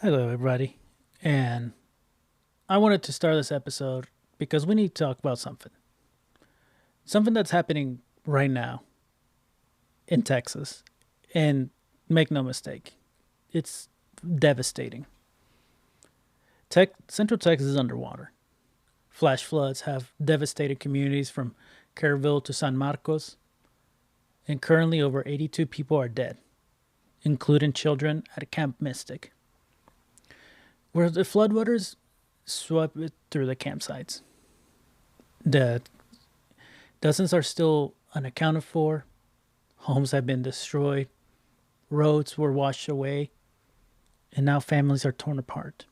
Hello, everybody. And I wanted to start this episode because we need to talk about something. Something that's happening right now in Texas. And make no mistake, it's devastating. Central Texas is underwater. Flash floods have devastated communities from Kerrville to San Marcos, and currently over 82 people are dead, including children at Camp Mystic, where the floodwaters swept through the campsites. The dozens are still unaccounted for. Homes have been destroyed. Roads were washed away. And now families are torn apart.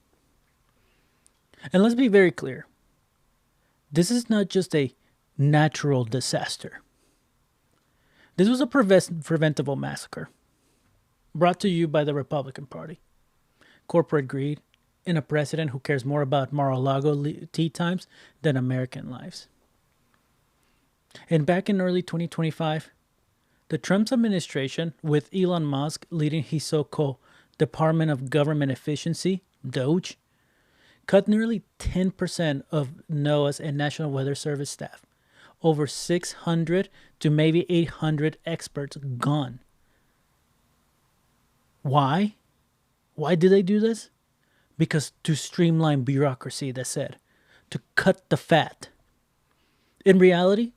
And let's be very clear, this is not just a natural disaster. This was a preventable massacre brought to you by the Republican Party, corporate greed, and a president who cares more about Mar-a-Lago tea times than American lives. And back in early 2025, the Trump administration, with Elon Musk leading his so-called Department of Government Efficiency, DOGE, cut nearly 10% of NOAA's and National Weather Service staff. Over 600 to maybe 800 experts gone. Why? Why did they do this? Because to streamline bureaucracy, they said. To cut the fat. In reality,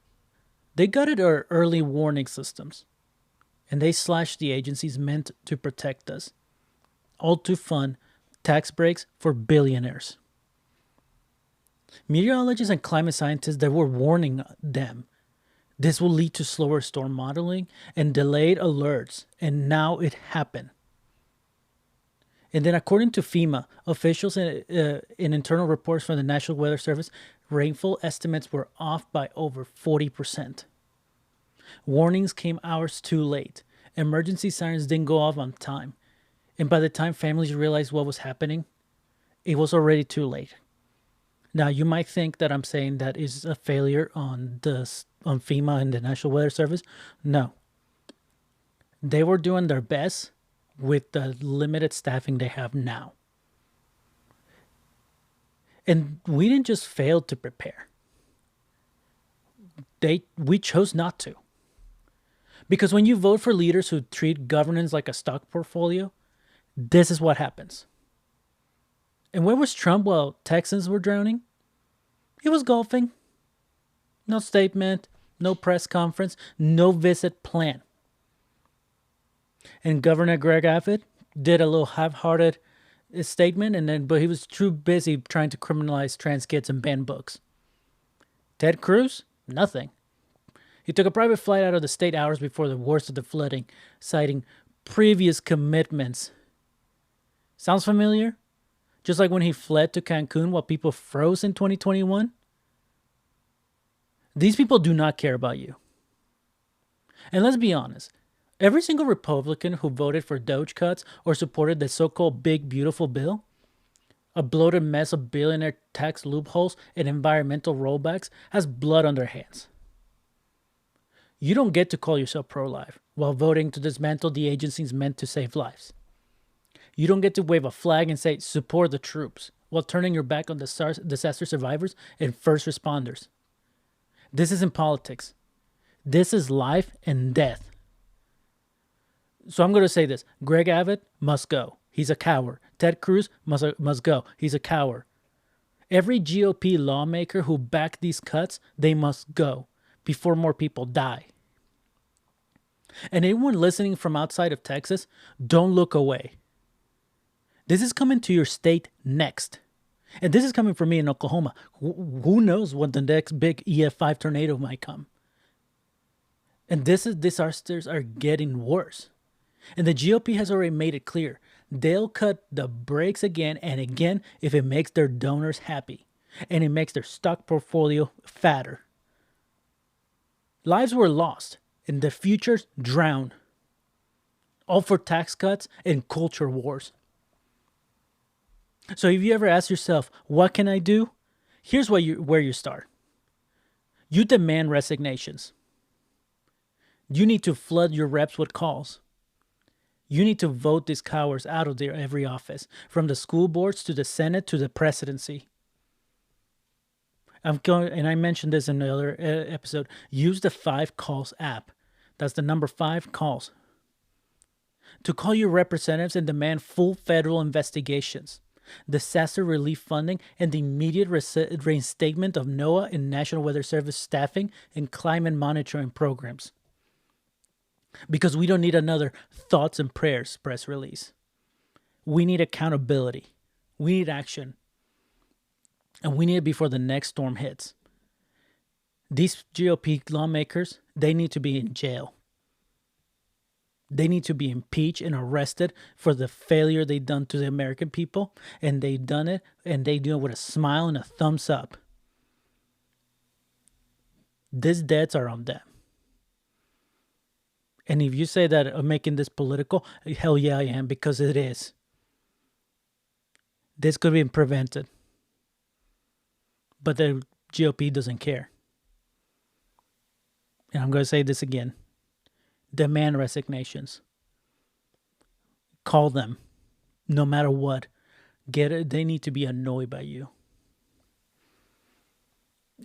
they gutted our early warning systems. And they slashed the agencies meant to protect us. All to fund tax breaks for billionaires. Meteorologists and climate scientists that were warning them this will lead to slower storm modeling and delayed alerts, and now it happened. And then, according to FEMA, officials in internal reports from the National Weather Service, rainfall estimates were off by over 40%. Warnings came hours too late. Emergency sirens didn't go off on time. And by the time families realized what was happening, it was already too late. Now, you might think that I'm saying that is a failure on FEMA and the National Weather Service. No. They were doing their best with the limited staffing they have now. And we didn't just fail to prepare. We chose not to. Because when you vote for leaders who treat governance like a stock portfolio, this is what happens. And where was Trump while Texans were drowning? He was golfing. No statement, no press conference, no visit plan. And Governor Greg Abbott did a little half-hearted statement, but he was too busy trying to criminalize trans kids and ban books. Ted Cruz? Nothing. He took a private flight out of the state hours before the worst of the flooding, citing previous commitments. Sounds familiar? Just like when he fled to Cancun while people froze in 2021? These people do not care about you. And let's be honest, every single Republican who voted for Doge cuts or supported the so-called Big Beautiful Bill, a bloated mess of billionaire tax loopholes and environmental rollbacks, has blood on their hands. You don't get to call yourself pro-life while voting to dismantle the agencies meant to save lives. You don't get to wave a flag and say, support the troops, while turning your back on the disaster survivors and first responders. This isn't politics. This is life and death. So I'm going to say this. Greg Abbott must go. He's a coward. Ted Cruz must go. He's a coward. Every GOP lawmaker who backed these cuts, they must go before more people die. And anyone listening from outside of Texas, don't look away. This is coming to your state next. And this is coming from me in Oklahoma. Who knows what the next big EF5 tornado might come. And disasters are getting worse. And the GOP has already made it clear. They'll cut the brakes again and again if it makes their donors happy. And it makes their stock portfolio fatter. Lives were lost and the futures drowned. All for tax cuts and culture wars. So if you ever ask yourself, what can I do? Here's where you start. You demand resignations. You need to flood your reps with calls. You need to vote these cowards out of their every office, from the school boards to the Senate to the presidency. And I mentioned this in another episode. Use the 5 calls app. That's the number 5 calls to call your representatives and demand full federal investigations, disaster relief funding, and the immediate reinstatement of NOAA and National Weather Service staffing and climate monitoring programs. Because we don't need another thoughts and prayers press release. We need accountability. We need action. And we need it before the next storm hits. These GOP lawmakers, they need to be in jail. They need to be impeached and arrested for the failure they've done to the American people. And they've done it, and they do it with a smile and a thumbs up. These debts are on them. And if you say that I'm making this political, hell yeah, I am, because it is. This could be prevented. But the GOP doesn't care. And I'm going to say this again. Demand resignations. Call them. No matter what. Get it. They need to be annoyed by you.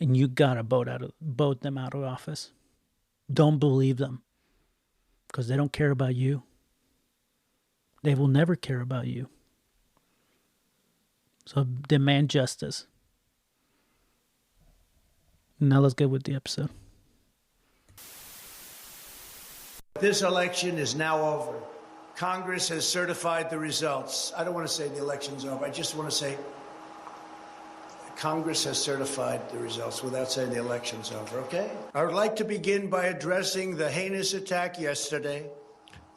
And you got to vote them out of office. Don't believe them. Because they don't care about you. They will never care about you. So demand justice. Now let's get with the episode. This election is now over. Congress has certified the results. I don't want to say the election's over. I just want to say Congress has certified the results without saying the election's over, okay? I would like to begin by addressing the heinous attack yesterday.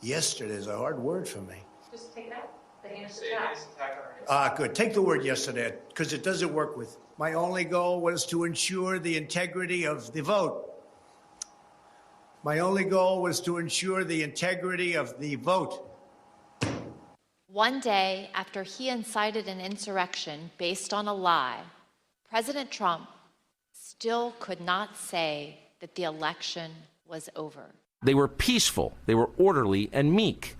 Yesterday is a hard word for me. Just take it out. The heinous attack. Good. Take the word yesterday, because it doesn't work with. My only goal was to ensure the integrity of the vote. My only goal was to ensure the integrity of the vote. One day after he incited an insurrection based on a lie, President Trump still could not say that the election was over. They were peaceful, they were orderly and meek.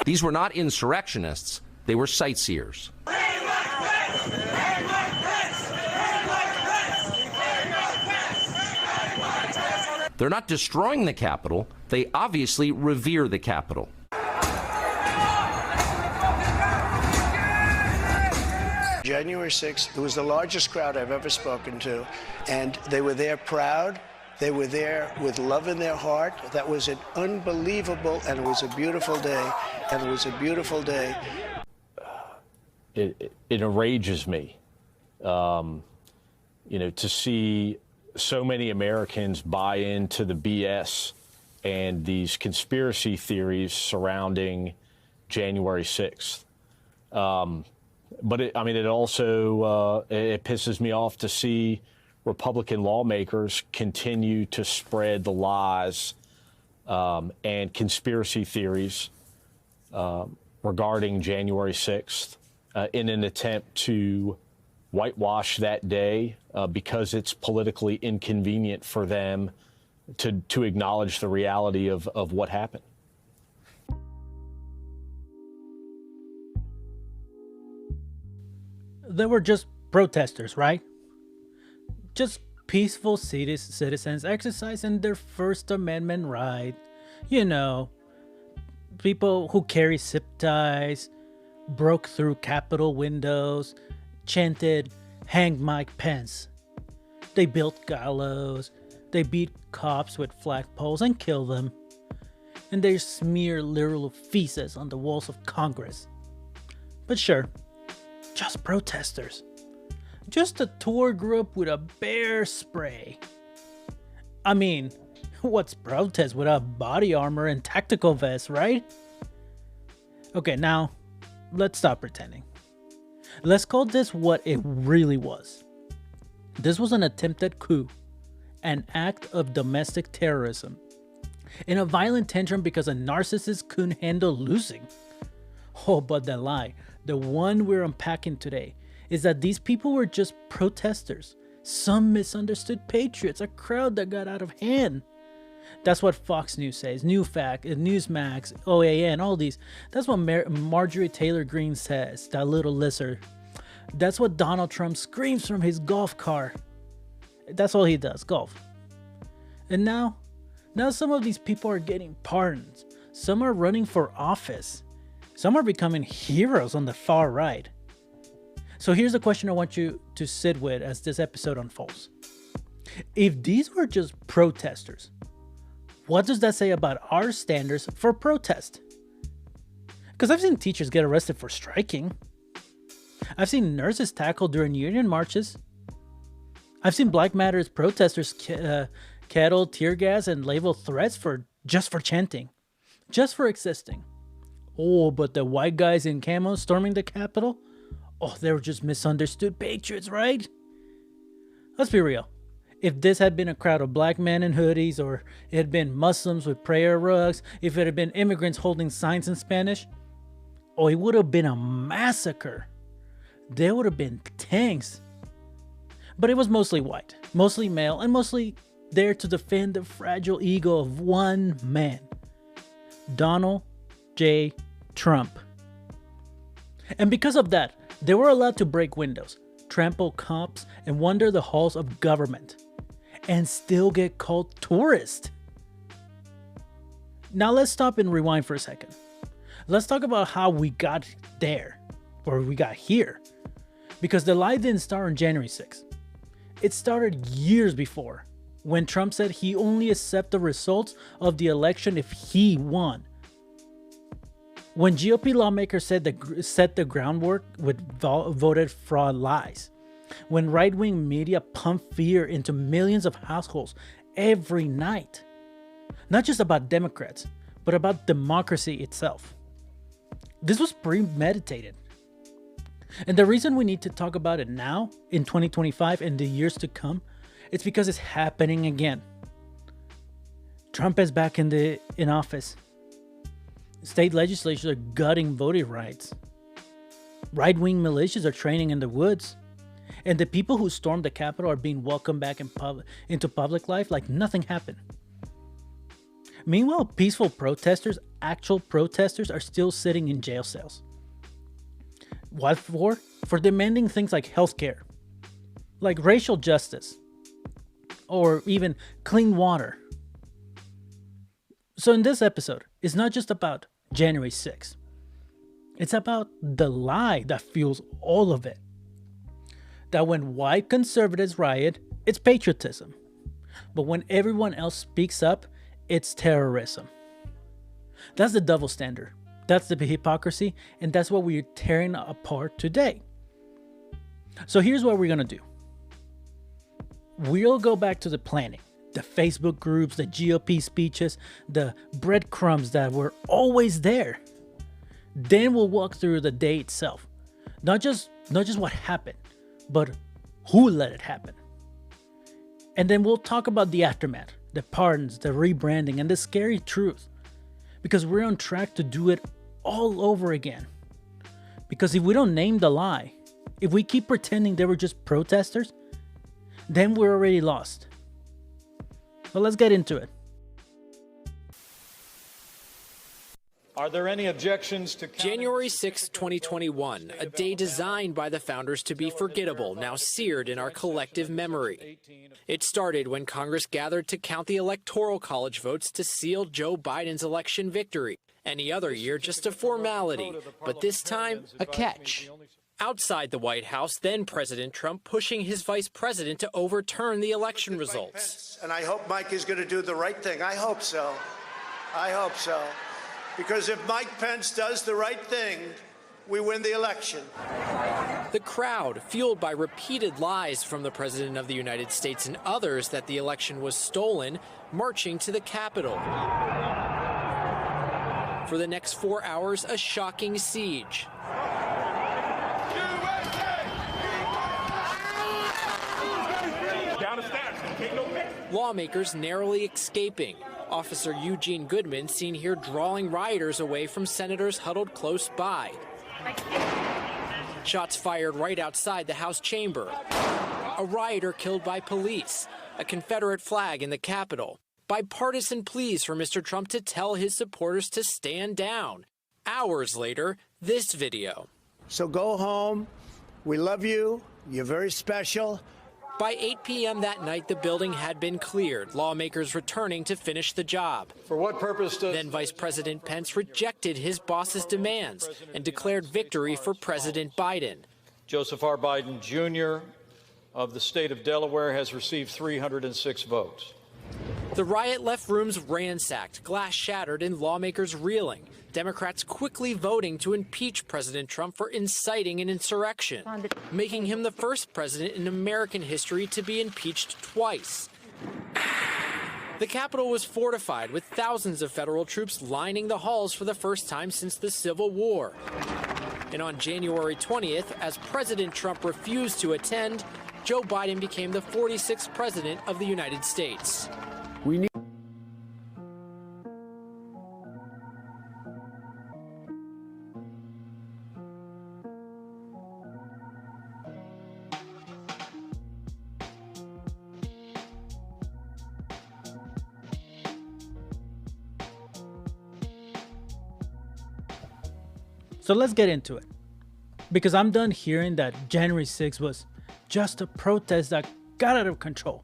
These were not insurrectionists, they were sightseers. They're not destroying the Capitol, they obviously revere the Capitol. January 6th, it was the largest crowd I've ever spoken to, and they were there proud. They were there with love in their heart. That was an unbelievable, and it was a beautiful day, and it was a beautiful day. It enrages me, to see so many Americans buy into the BS and these conspiracy theories surrounding January 6th. But it also it pisses me off to see Republican lawmakers continue to spread the lies and conspiracy theories regarding January 6th in an attempt to whitewash that day because it's politically inconvenient for them to acknowledge the reality of what happened. They were just protesters, right? Just peaceful citizens exercising their First Amendment right. People who carry zip ties, broke through Capitol windows, chanted, "Hang Mike Pence." They built gallows. They beat cops with flagpoles and killed them. And they smear literal feces on the walls of Congress. But sure, just protesters. Just a tour group with a bear spray. I mean, what's protest without body armor and tactical vests, right? Okay, now, let's stop pretending. Let's call this what it really was. This was an attempted coup, an act of domestic terrorism, and a violent tantrum because a narcissist couldn't handle losing. Oh, but the lie, the one we're unpacking today, is that these people were just protesters, some misunderstood patriots, a crowd that got out of hand. That's what Fox News says, Newsmax, OAN, all these. That's what Marjorie Taylor Greene says, that little lizard. That's what Donald Trump screams from his golf car. That's all he does, golf. And now some of these people are getting pardons. Some are running for office. Some are becoming heroes on the far right. So here's the question I want you to sit with as this episode unfolds. If these were just protesters, what does that say about our standards for protest? Because I've seen teachers get arrested for striking. I've seen nurses tackled during union marches. I've seen Black Matters protesters kettle, tear gas, and label threats just for chanting, just for existing. Oh, but the white guys in camo storming the Capitol? Oh, they were just misunderstood patriots, right? Let's be real. If this had been a crowd of black men in hoodies, or it had been Muslims with prayer rugs, if it had been immigrants holding signs in Spanish, oh, it would have been a massacre. There would have been tanks. But it was mostly white, mostly male, and mostly there to defend the fragile ego of one man, Donald J. Trump. And because of that, they were allowed to break windows, trample cops, and wander the halls of government, and still get called tourists. Now let's stop and rewind for a second. Let's talk about how we got there, or we got here. Because the lie didn't start on January 6th. It started years before, when Trump said he only accepts the results of the election if he won. When GOP lawmakers set the groundwork with voted fraud lies. When right-wing media pumped fear into millions of households every night. Not just about Democrats, but about democracy itself. This was premeditated. And the reason we need to talk about it now, in 2025 and the years to come, it's because it's happening again. Trump is back in office. State legislatures are gutting voting rights. Right-wing militias are training in the woods. And the people who stormed the Capitol are being welcomed back into public life like nothing happened. Meanwhile, peaceful protesters, actual protesters, are still sitting in jail cells. What for? For demanding things like healthcare, like racial justice, or even clean water. So in this episode, it's not just about January 6th. It's about the lie that fuels all of it. That when white conservatives riot, it's patriotism. But when everyone else speaks up, it's terrorism. That's the double standard. That's the hypocrisy, and that's what we're tearing apart today. So here's what we're going to do. We'll go back to the planning, the Facebook groups, the GOP speeches, the breadcrumbs that were always there. Then we'll walk through the day itself. Not just what happened, but who let it happen. And then we'll talk about the aftermath, the pardons, the rebranding, and the scary truth. Because we're on track to do it all over again. Because if we don't name the lie, if we keep pretending they were just protesters, then we're already lost. But let's get into it. Are there any objections to January 6, 2021, a day designed by the founders to be forgettable, now seared in our collective memory. It started when Congress gathered to count the Electoral College votes to seal Joe Biden's election victory. Any other year, just a formality, but this time, a catch. Outside the White House, then President Trump pushing his vice president to overturn the election results. And I hope Mike is going to do the right thing. I hope so. I hope so. Because if Mike Pence does the right thing, we win the election. The crowd, fueled by repeated lies from the President of the United States and others that the election was stolen, marching to the Capitol. For the next 4 hours, a shocking siege. Lawmakers narrowly escaping. Officer Eugene Goodman seen here drawing rioters away from senators huddled close by. Shots fired right outside the House chamber. A rioter killed by police. A Confederate flag in the Capitol. bipartisan pleas for Mr. Trump to tell his supporters to stand down. Hours later, this video. So go home. We love you. You're very special. By 8 p.m. that night, the building had been cleared, lawmakers returning to finish the job. For what purpose does... Then Vice President Pence rejected his boss's demands and declared victory for President Biden. Joseph R. Biden, Jr. of the state of Delaware has received 306 votes. The riot left rooms ransacked, glass shattered, and lawmakers reeling. Democrats quickly voting to impeach President Trump for inciting an insurrection, making him the first president in American history to be impeached twice. The Capitol was fortified with thousands of federal troops lining the halls for the first time since the Civil War. And on January 20th, as President Trump refused to attend, Joe Biden became the 46th president of the United States. So let's get into it, because I'm done hearing that January 6th was just a protest that got out of control,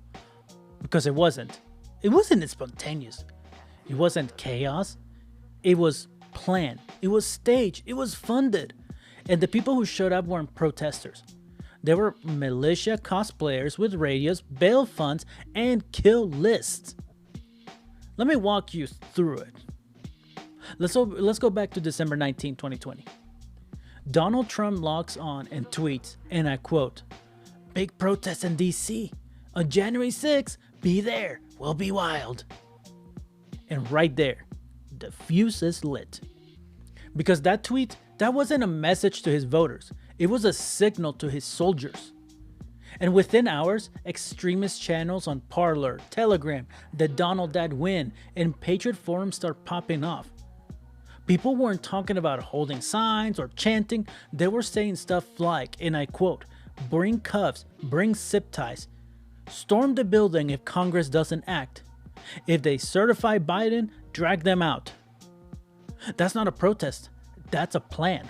because it wasn't. It wasn't spontaneous. It wasn't chaos. It was planned. It was staged. It was funded. And the people who showed up weren't protesters. They were militia cosplayers with radios, bail funds, and kill lists. Let me walk you through it. Let's go back to December 19, 2020. Donald Trump logs on and tweets, and I quote, "Big protest in DC. On January 6th, be there. We'll be wild." And right there, the fuse is lit. Because that tweet, that wasn't a message to his voters. It was a signal to his soldiers. And within hours, extremist channels on Parler, Telegram, the Donald Dad Win, and Patriot forums start popping off. People weren't talking about holding signs or chanting. They were saying stuff like, and I quote, "Bring cuffs, bring zip ties. Storm the building if Congress doesn't act. If they certify Biden, drag them out." That's not a protest. That's a plan.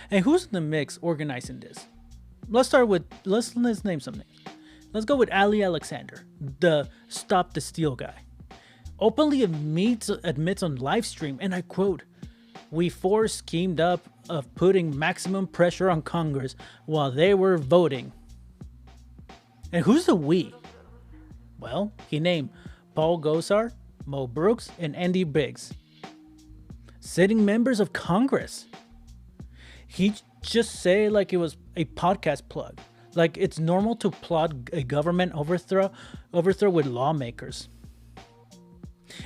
And who's in the mix organizing this? Let's name some names. Let's go with Ali Alexander, the Stop the Steal guy. Openly admits on live stream, and I quote, "We four schemed up of putting maximum pressure on Congress while they were voting." And who's the we? Well, he named Paul Gosar, Mo Brooks, and Andy Biggs, sitting members of Congress. He just said like it was a podcast plug, like it's normal to plot a government overthrow with lawmakers.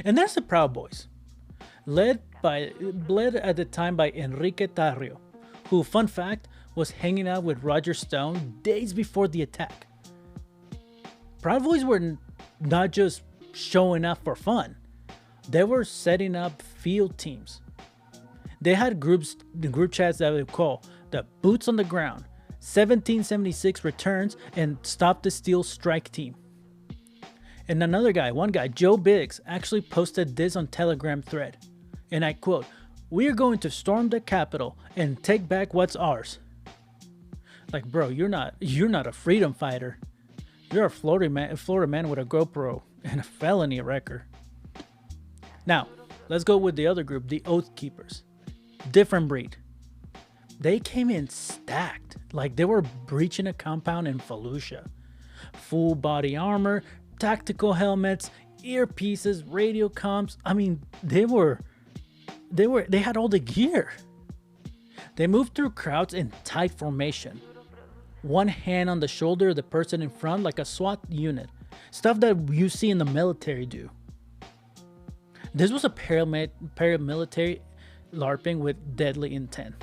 And there's the Proud Boys, led at the time by Enrique Tarrio, who, fun fact, was hanging out with Roger Stone days before the attack. Proud Boys were not just showing up for fun. They were setting up field teams. They had group chats that we call the Boots on the Ground, 1776 Returns, and Stop the Steal Strike Team. And one guy, Joe Biggs, actually posted this on Telegram thread. And I quote, "We are going to storm the Capitol and take back what's ours." Like, bro, you're not a freedom fighter. You're a Florida man with a GoPro and a felony record. Now, let's go with the other group, the Oath Keepers. Different breed. They came in stacked, like they were breaching a compound in Fallujah. Full body armor, tactical helmets, earpieces, radio comms. I mean, they had all the gear. They moved through crowds in tight formation. One hand on the shoulder of the person in front like a SWAT unit. Stuff that you see in the military do. This was a paramilitary LARPing with deadly intent.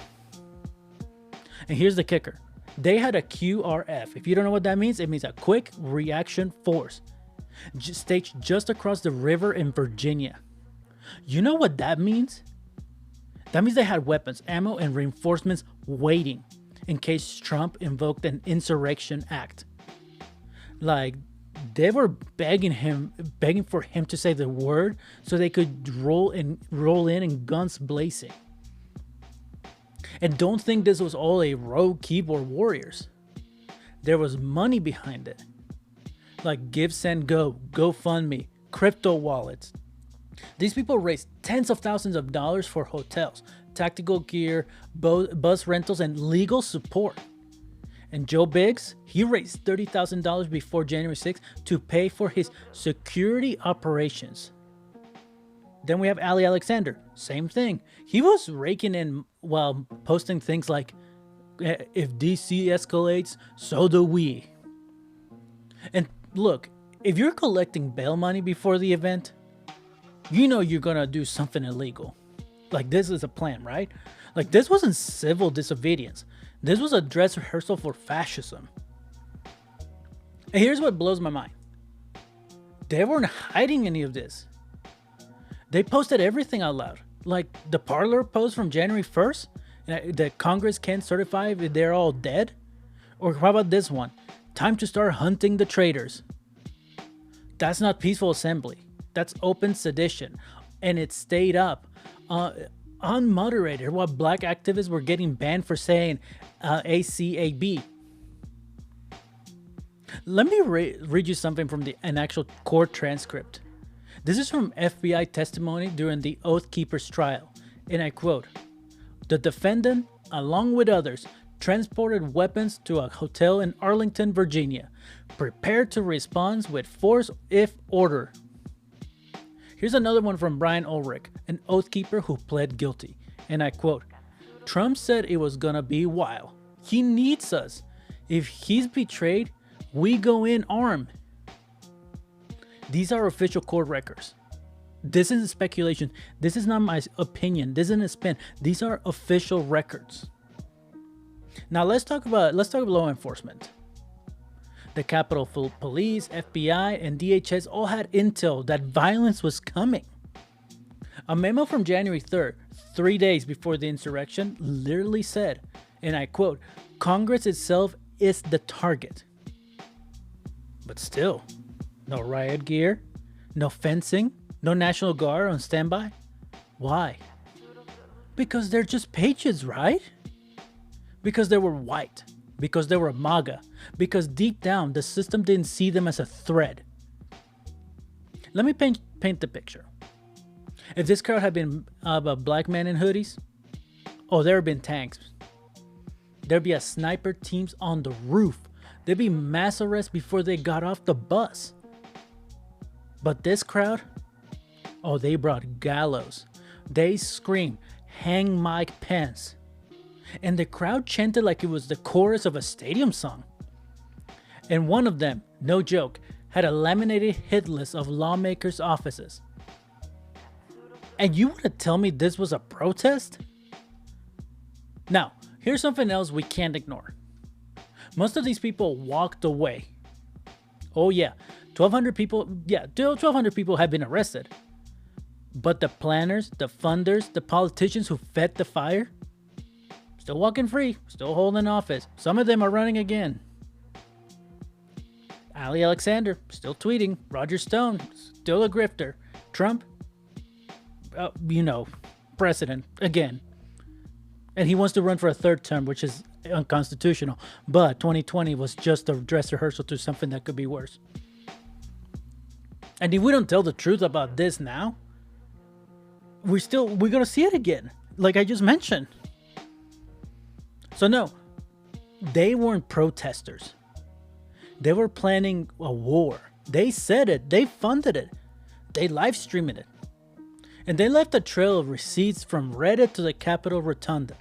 And here's the kicker. They had a QRF. If you don't know what that means, it means a quick reaction force. Staged just across the river in Virginia. You know what that means? That means they had weapons, ammo, and reinforcements waiting in case Trump invoked an insurrection act. Like, They were begging for him to say the word so they could roll in and guns blazing. And don't think this was all a rogue keyboard warriors. There was money behind it. Like Give, Send, Go, GoFundMe, crypto wallets. These people raised tens of thousands of dollars for hotels, tactical gear, bus rentals, and legal support. And Joe Biggs, he raised $30,000 before January 6th to pay for his security operations. Then we have Ali Alexander, same thing. He was raking in while posting things like, if DC escalates, so do we. And look, if you're collecting bail money before the event, you know you're gonna do something illegal. Like, this is a plan, right? Like, this wasn't civil disobedience. This was a dress rehearsal for fascism. And here's what blows my mind. They weren't hiding any of this. They posted everything out loud. Like the Parler post from January 1st, that Congress can't certify if they're all dead. Or how about this one? Time to start hunting the traitors. That's not peaceful assembly. That's open sedition. And it stayed up unmoderated while black activists were getting banned for saying ACAB. Let me read you something from an actual court transcript. This is from FBI testimony during the Oath Keeper's trial, and I quote, "The defendant, along with others, transported weapons to a hotel in Arlington, Virginia, prepared to respond with force if ordered." Here's another one from Brian Ulrich, an Oath Keeper who pled guilty, and I quote, "Trump said it was gonna be wild. He needs us. If he's betrayed, we go in armed." These are official court records. This isn't speculation. This is not my opinion. This isn't a spin. These are official records. Now let's talk about law enforcement. The Capitol Police, FBI, and DHS all had intel that violence was coming. A memo from January 3rd, 3 days before the insurrection, literally said, and I quote, "Congress itself is the target." But still, no riot gear, no fencing, no National Guard on standby. Why? Because they're just patriots, right? Because they were white. Because they were MAGA. Because deep down, the system didn't see them as a threat. Let me paint the picture. If this crowd had been a black man in hoodies, oh, there have been tanks. There'd be a sniper teams on the roof. There'd be mass arrests before they got off the bus. But this crowd, oh, they brought gallows. They screamed, "Hang Mike Pence." And the crowd chanted like it was the chorus of a stadium song. And one of them, no joke, had a laminated hit list of lawmakers' offices. And you want to tell me this was a protest? Now, here's something else we can't ignore. Most of these people walked away. Oh yeah, 1,200 people have been arrested. But the planners, the funders, the politicians who fed the fire, still walking free, still holding office. Some of them are running again. Ali Alexander, still tweeting. Roger Stone, still a grifter. Trump, president again. And he wants to run for a third term, which is unconstitutional. But 2020 was just a dress rehearsal to something that could be worse. And if we don't tell the truth about this now, we're gonna see it again, like I just mentioned. So no, they weren't protesters. They were planning a war. They said it. They funded it. They live streamed it. And they left a trail of receipts from Reddit to the Capitol Rotunda.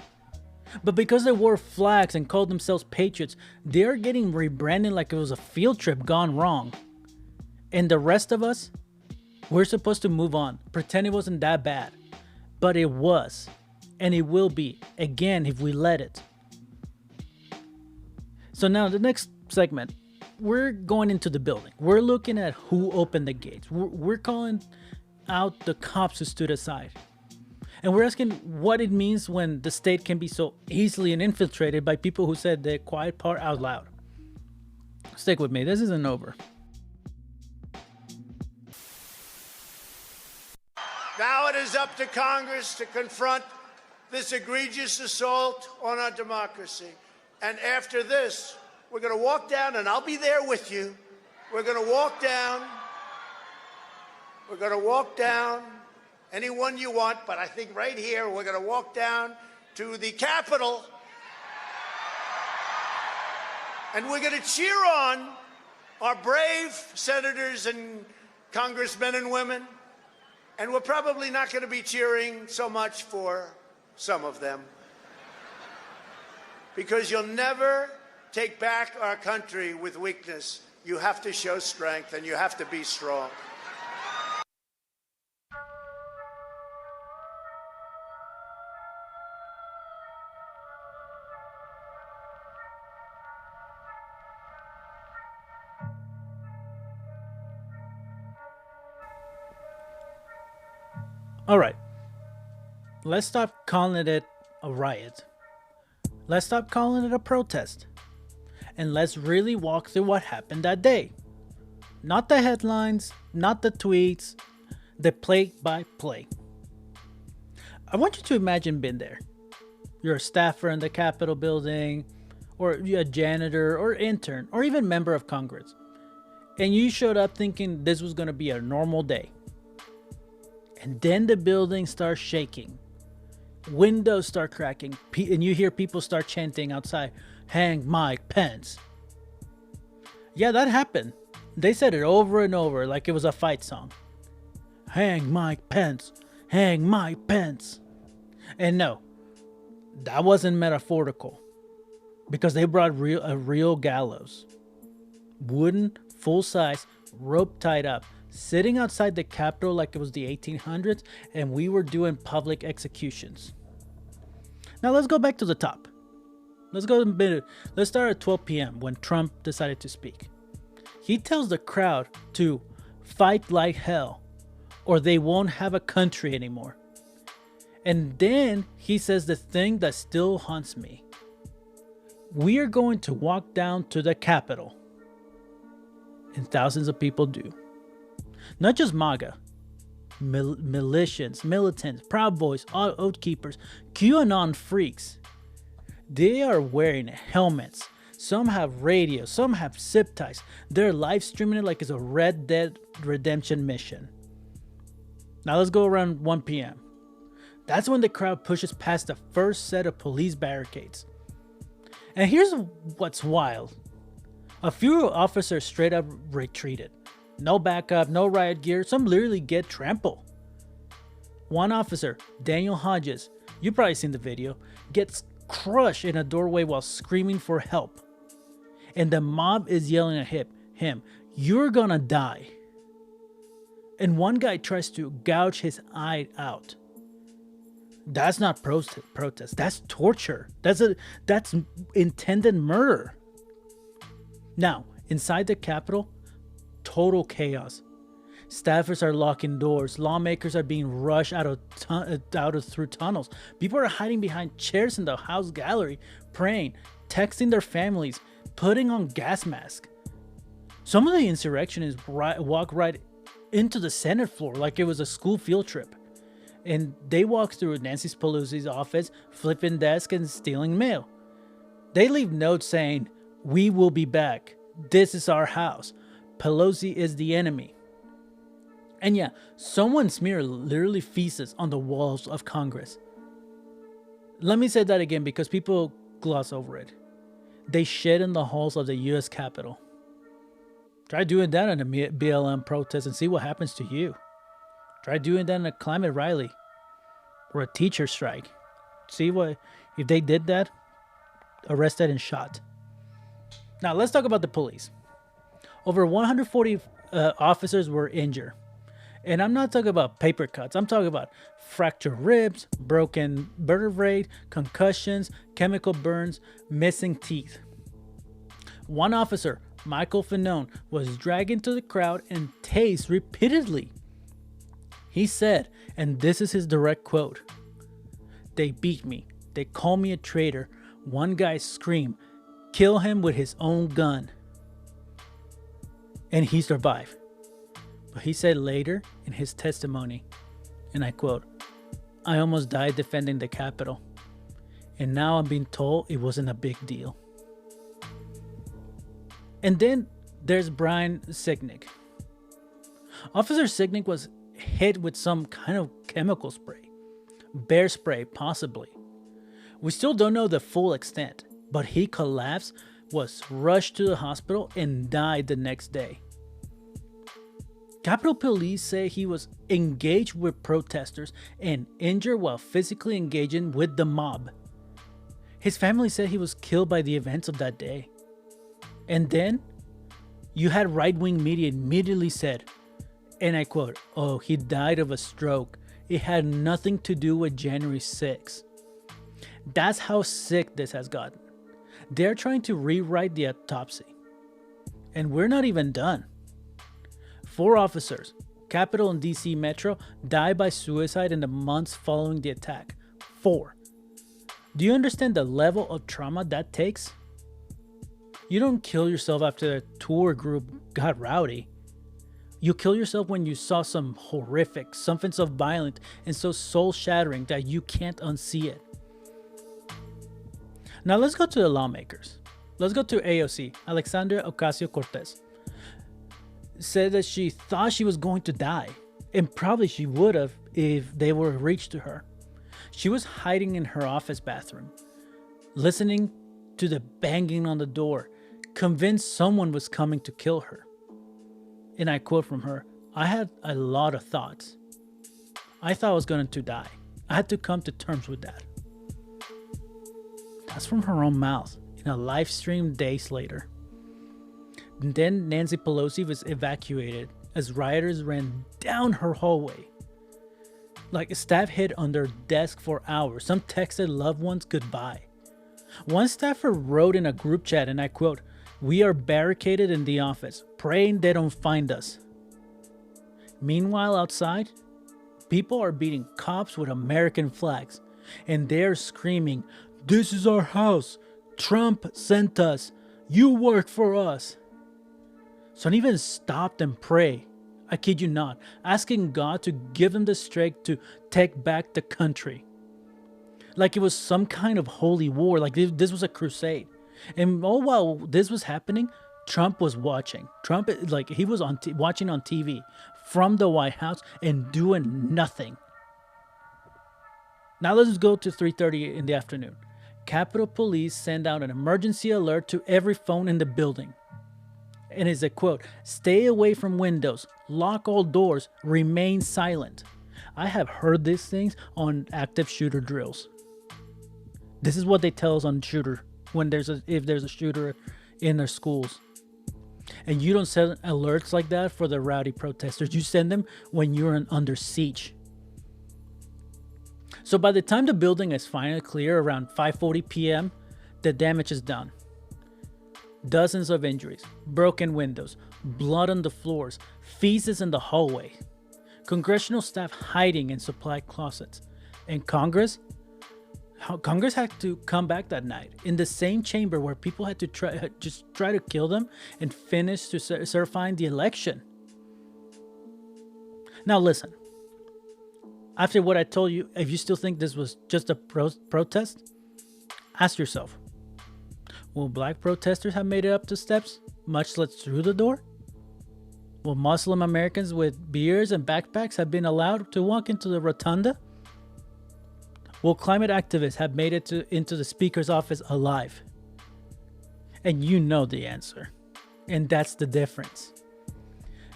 But because they wore flags and called themselves patriots, they are getting rebranded like it was a field trip gone wrong. And the rest of us, we're supposed to move on, pretend it wasn't that bad. But it was. And it will be, again, if we let it. So now the next segment, we're going into the building. We're looking at who opened the gates. We're calling out the cops who stood aside. And we're asking what it means when the state can be so easily infiltrated by people who said the quiet part out loud. Stick with me, this isn't over. Now it is up to Congress to confront this egregious assault on our democracy. And after this, we're going to walk down, and I'll be there with you. We're going to walk down. We're going to walk down anyone you want, but I think right here we're going to walk down to the Capitol, and we're going to cheer on our brave senators and congressmen and women, and we're probably not going to be cheering so much for some of them, because you'll never take back our country with weakness. You have to show strength, and you have to be strong. All right. Let's stop calling it a riot. Let's stop calling it a protest. And let's really walk through what happened that day. Not the headlines, not the tweets, the play-by-play. I want you to imagine being there. You're a staffer in the Capitol building, or you're a janitor, or intern, or even member of Congress. And you showed up thinking this was going to be a normal day. And then the building starts shaking. Windows start cracking. And you hear people start chanting outside, "Hang Mike Pence." Yeah, that happened. They said it over and over like it was a fight song. "Hang Mike Pence. Hang Mike Pence." And no, that wasn't metaphorical. Because they brought a real gallows. Wooden, full-size, rope tied up. Sitting outside the Capitol like it was the 1800s, and we were doing public executions. Now let's go back to the top. Let's start at 12 p.m. when Trump decided to speak. He tells the crowd to fight like hell, or they won't have a country anymore. And then he says the thing that still haunts me. We are going to walk down to the Capitol. And thousands of people do. Not just MAGA, militians, militants, Proud Boys, Oath Keepers, QAnon freaks. They are wearing helmets. Some have radios, some have zip ties. They're live streaming it like it's a Red Dead Redemption mission. Now let's go around 1 p.m. That's when the crowd pushes past the first set of police barricades. And here's what's wild. A few officers straight up retreated. No backup, no riot gear. Some literally get trampled. One officer, Daniel Hodges, you've probably seen the video, gets crushed in a doorway while screaming for help. And the mob is yelling at him, "You're gonna die." And one guy tries to gouge his eye out. That's not protest. That's torture. That's intended murder. Now, inside the Capitol, total chaos. Staffers are locking doors. Lawmakers are being rushed through tunnels. People are hiding behind chairs in the House gallery, praying, texting their families, putting on gas masks. Some of the insurrectionists walk right into the Senate floor like it was a school field trip. And they walk through Nancy Pelosi's office, flipping desks and stealing mail. They leave notes saying, "We will be back. This is our house. Pelosi is the enemy." And yeah, someone's smear literally feasts on the walls of Congress. Let me say that again because people gloss over it. They shit in the halls of the U.S. Capitol. Try doing that in a BLM protest and see what happens to you. Try doing that in a climate rally or a teacher strike. See what, if they did that, arrested and shot. Now let's talk about the police. Over 140 officers were injured. And I'm not talking about paper cuts. I'm talking about fractured ribs, broken vertebrae, concussions, chemical burns, missing teeth. One officer, Michael Fanone, was dragged into the crowd and tased repeatedly. He said, and this is his direct quote, "They beat me. They call me a traitor." One guy screamed, "Kill him with his own gun." And he survived. But he said later in his testimony, and I quote, "I almost died defending the Capitol, and now I'm being told it wasn't a big deal." And then there's Brian Sicknick. Officer Sicknick was hit with some kind of chemical spray. Bear spray, possibly. We still don't know the full extent, but he collapsed, was rushed to the hospital, and died the next day. Capitol Police say he was engaged with protesters and injured while physically engaging with the mob. His family said he was killed by the events of that day. And then, you had right-wing media immediately said, and I quote, "Oh, he died of a stroke. It had nothing to do with January 6th. That's how sick this has gotten. They're trying to rewrite the autopsy. And we're not even done. 4 officers, Capitol and DC Metro, died by suicide in the months following the attack. 4. Do you understand the level of trauma that takes? You don't kill yourself after a tour group got rowdy. You kill yourself when you saw some horrific, something so violent and so soul-shattering that you can't unsee it." Now let's go to the lawmakers. Let's go to AOC, Alexandria Ocasio-Cortez. Said that she thought she was going to die, and probably she would have if they were reached to her. She was hiding in her office bathroom, listening to the banging on the door, convinced someone was coming to kill her. And I quote from her, "I had a lot of thoughts. I thought I was going to die. I had to come to terms with that." That's from her own mouth in a live stream days later. And then Nancy Pelosi was evacuated as rioters ran down her hallway. Like staff hid on their desk for hours. Some texted loved ones goodbye. One staffer wrote in a group chat, and I quote, "We are barricaded in the office, praying they don't find us." Meanwhile, outside, people are beating cops with American flags, and they're screaming, "This is our house. Trump sent us. You work for us." Some even stopped and pray. I kid you not, asking God to give them the strength to take back the country. Like it was some kind of holy war, like this was a crusade. And all while this was happening, Trump was watching. Trump, like he was watching on TV from the White House and doing nothing. Now let's go to 3:30 in the afternoon. Capitol Police send out an emergency alert to every phone in the building. And it's a quote, "Stay away from windows, lock all doors, remain silent." I have heard these things on active shooter drills. This is what they tell us on shooter when if there's a shooter in their schools. And you don't send alerts like that for the rowdy protesters. You send them when you're under siege. So by the time the building is finally clear around 5:40 p.m., the damage is done. Dozens of injuries, broken windows, blood on the floors, feces in the hallway, congressional staff hiding in supply closets, and Congress had to come back that night in the same chamber where people had to try to kill them and finish to certifying the election. Now listen, after what I told you, if you still think this was just a protest, ask yourself, will black protesters have made it up the steps, much less through the door? Will Muslim Americans with beards and backpacks have been allowed to walk into the rotunda? Will climate activists have made it into the speaker's office alive? And you know the answer. And that's the difference.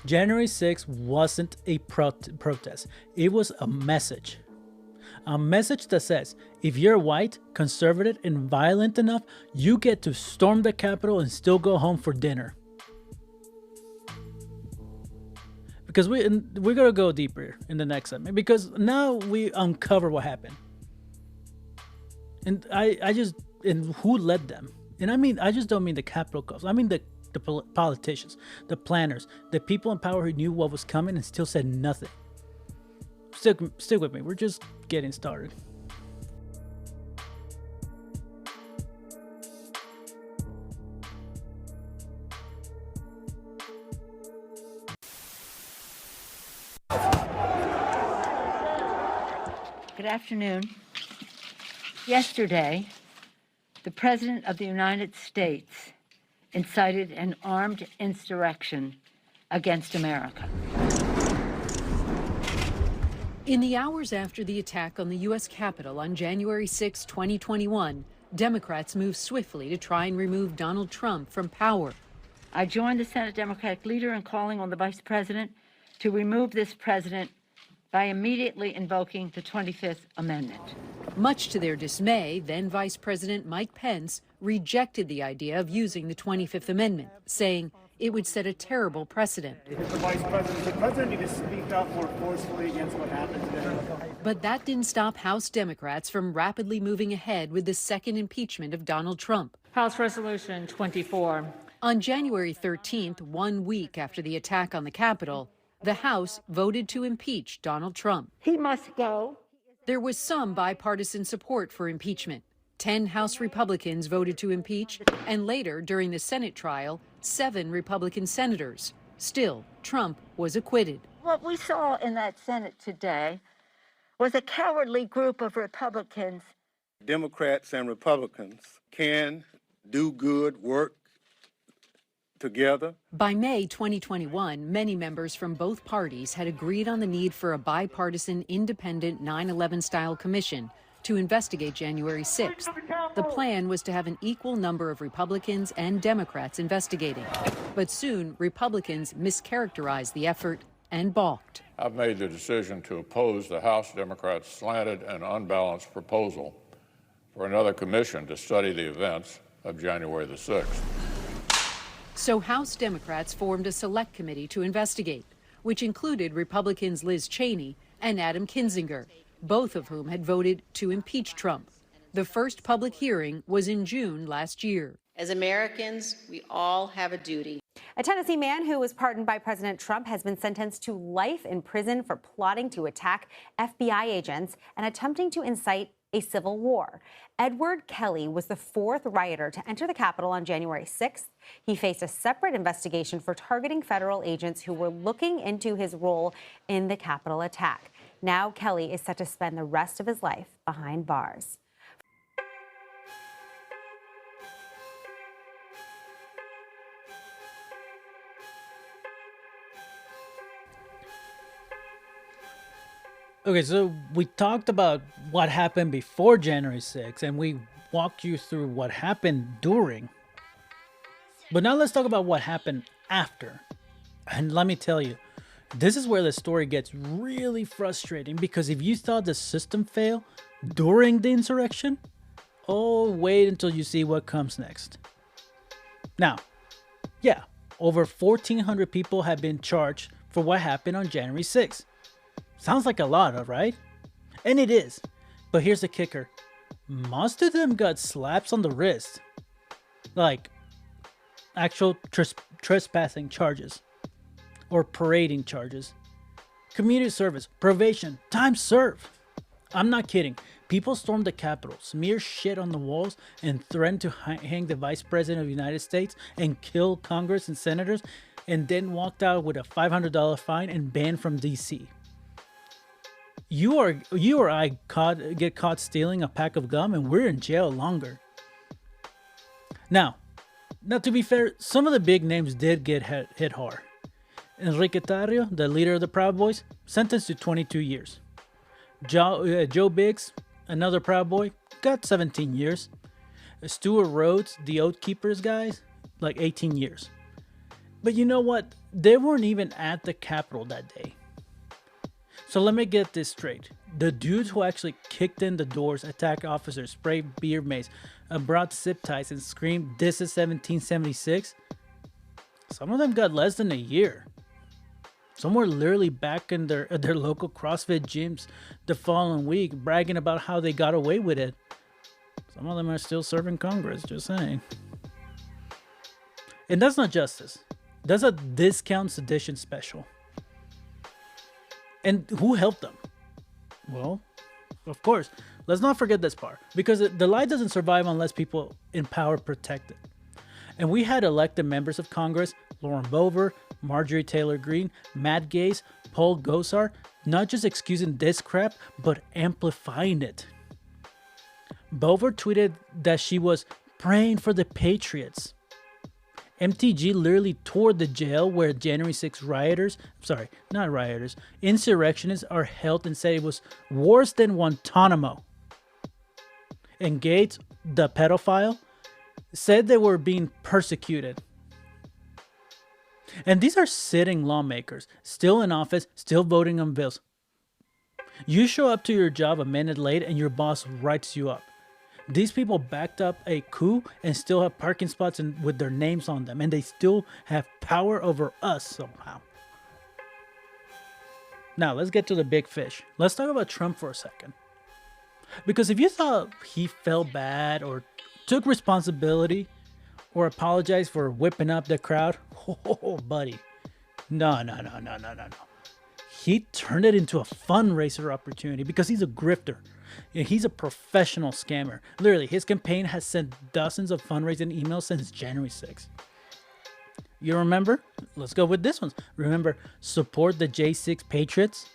January 6th wasn't a protest. It was a message. A message that says, if you're white, conservative, and violent enough, you get to storm the Capitol and still go home for dinner. Because we're going to go deeper in the next segment. Because now we uncover what happened. And and who led them? And I just don't mean the Capitol cops. I mean the politicians, the planners, the people in power who knew what was coming and still said nothing. Stick with me. We're just getting started. afternoon. Yesterday, the President of the United States incited an armed insurrection against America. In the hours after the attack on the U.S. Capitol on January 6, 2021, Democrats moved swiftly to try and remove Donald Trump from power. I joined the Senate Democratic leader in calling on the Vice President to remove this president by immediately invoking the 25th Amendment. Much to their dismay, then Vice President Mike Pence rejected the idea of using the 25th Amendment, saying it would set a terrible precedent. The Vice President need to speak up more forcefully against what happened today. But that didn't stop House Democrats from rapidly moving ahead with the second impeachment of Donald Trump. House Resolution 24. On January 13th, 1 week after the attack on the Capitol, the House voted to impeach Donald Trump. He must go. There was some bipartisan support for impeachment. 10 House Republicans voted to impeach, and later, during the Senate trial, 7 Republican senators. Still, Trump was acquitted. What we saw in that Senate today was a cowardly group of Republicans. Democrats and Republicans can do good work together. By May 2021, many members from both parties had agreed on the need for a bipartisan, independent 9/11-style commission to investigate January 6th. The plan was to have an equal number of Republicans and Democrats investigating. But soon, Republicans mischaracterized the effort and balked. I've made the decision to oppose the House Democrats' slanted and unbalanced proposal for another commission to study the events of January the 6th. So House Democrats formed a select committee to investigate, which included Republicans Liz Cheney and Adam Kinzinger, both of whom had voted to impeach Trump. The first public hearing was in June last year. As Americans, we all have a duty. A Tennessee man who was pardoned by President Trump has been sentenced to life in prison for plotting to attack FBI agents and attempting to incite a civil war. Edward Kelly was the 4th rioter to enter the Capitol on January 6th. He faced a separate investigation for targeting federal agents who were looking into his role in the Capitol attack. Now Kelly is set to spend the rest of his life behind bars. Okay, so we talked about what happened before January 6th, and we walked you through what happened during. But now let's talk about what happened after. And let me tell you, this is where the story gets really frustrating, because if you thought the system failed during the insurrection, oh, wait until you see what comes next. Now, yeah, over 1,400 people have been charged for what happened on January 6th. Sounds like a lot, right? And it is. But here's the kicker. Most of them got slaps on the wrist. Like actual trespassing charges. Or parading charges. Community service, probation, time served. I'm not kidding. People stormed the Capitol, smeared shit on the walls, and threatened to hang the Vice President of the United States and kill Congress and senators, and then walked out with a $500 fine and banned from DC. You or I get caught stealing a pack of gum and we're in jail longer. Now to be fair, some of the big names did get hit hard. Enrique Tarrio, the leader of the Proud Boys, sentenced to 22 years. Joe Biggs, another Proud Boy, got 17 years. Stuart Rhodes, the Oath Keepers guys, like 18 years. But you know what? They weren't even at the Capitol that day. So let me get this straight. The dudes who actually kicked in the doors, attacked officers, sprayed beer mace, brought zip ties, and screamed, "This is 1776," some of them got less than a year. Some were literally back in their local CrossFit gyms the following week, bragging about how they got away with it. Some of them are still serving Congress, just saying. And that's not justice. That's a discount sedition special. And who helped them? Well, of course, let's not forget this part, because the lie doesn't survive unless people in power protect it. And we had elected members of Congress, Lauren Boebert, Marjorie Taylor Greene, Matt Gaetz, Paul Gosar, not just excusing this crap, but amplifying it. Bover tweeted that she was praying for the Patriots. MTG literally toured the jail where January 6 insurrectionists are held and said it was worse than Guantanamo. And Gates, the pedophile, said they were being persecuted. And these are sitting lawmakers, still in office, still voting on bills. You show up to your job a minute late and your boss writes you up. These people backed up a coup and still have parking spots with their names on them, and they still have power over us somehow. Now, let's get to the big fish. Let's talk about Trump for a second. Because if you thought he felt bad or took responsibility or apologized for whipping up the crowd, oh, buddy. No. He turned it into a fundraiser opportunity because he's a grifter. He's a professional scammer. Literally, his campaign has sent dozens of fundraising emails since January 6th. You remember? Let's go with this one. Remember, support the J6 Patriots?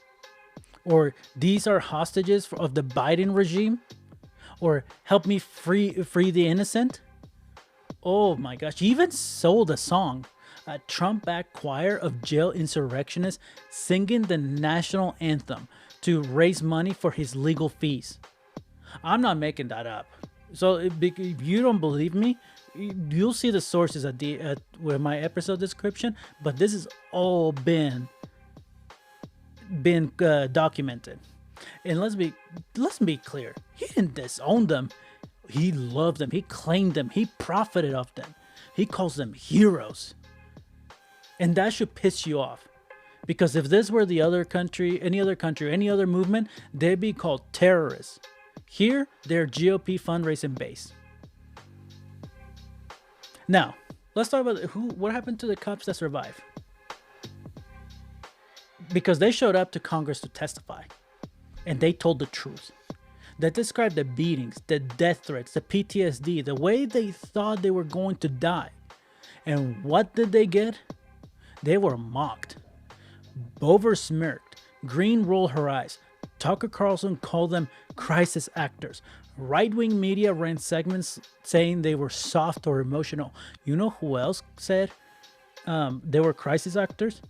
Or these are hostages of the Biden regime? Or help me free the innocent? Oh my gosh, he even sold a song. A Trump-backed choir of jail insurrectionists singing the national anthem to raise money for his legal fees. I'm not making that up. So if you don't believe me, you'll see the sources with my episode description. But this has all been documented. And let's be clear. He didn't disown them. He loved them. He claimed them. He profited off them. He calls them heroes. And that should piss you off. Because if this were any other country, any other movement, they'd be called terrorists. Here, they're GOP fundraising base. Now, let's talk about what happened to the cops that survived. Because they showed up to Congress to testify. And they told the truth. They described the beatings, the death threats, the PTSD, the way they thought they were going to die. And what did they get? They were mocked. Bover smirked. Green rolled her eyes. Tucker Carlson called them crisis actors. Right-wing media ran segments saying they were soft or emotional. You know who else said they were crisis actors?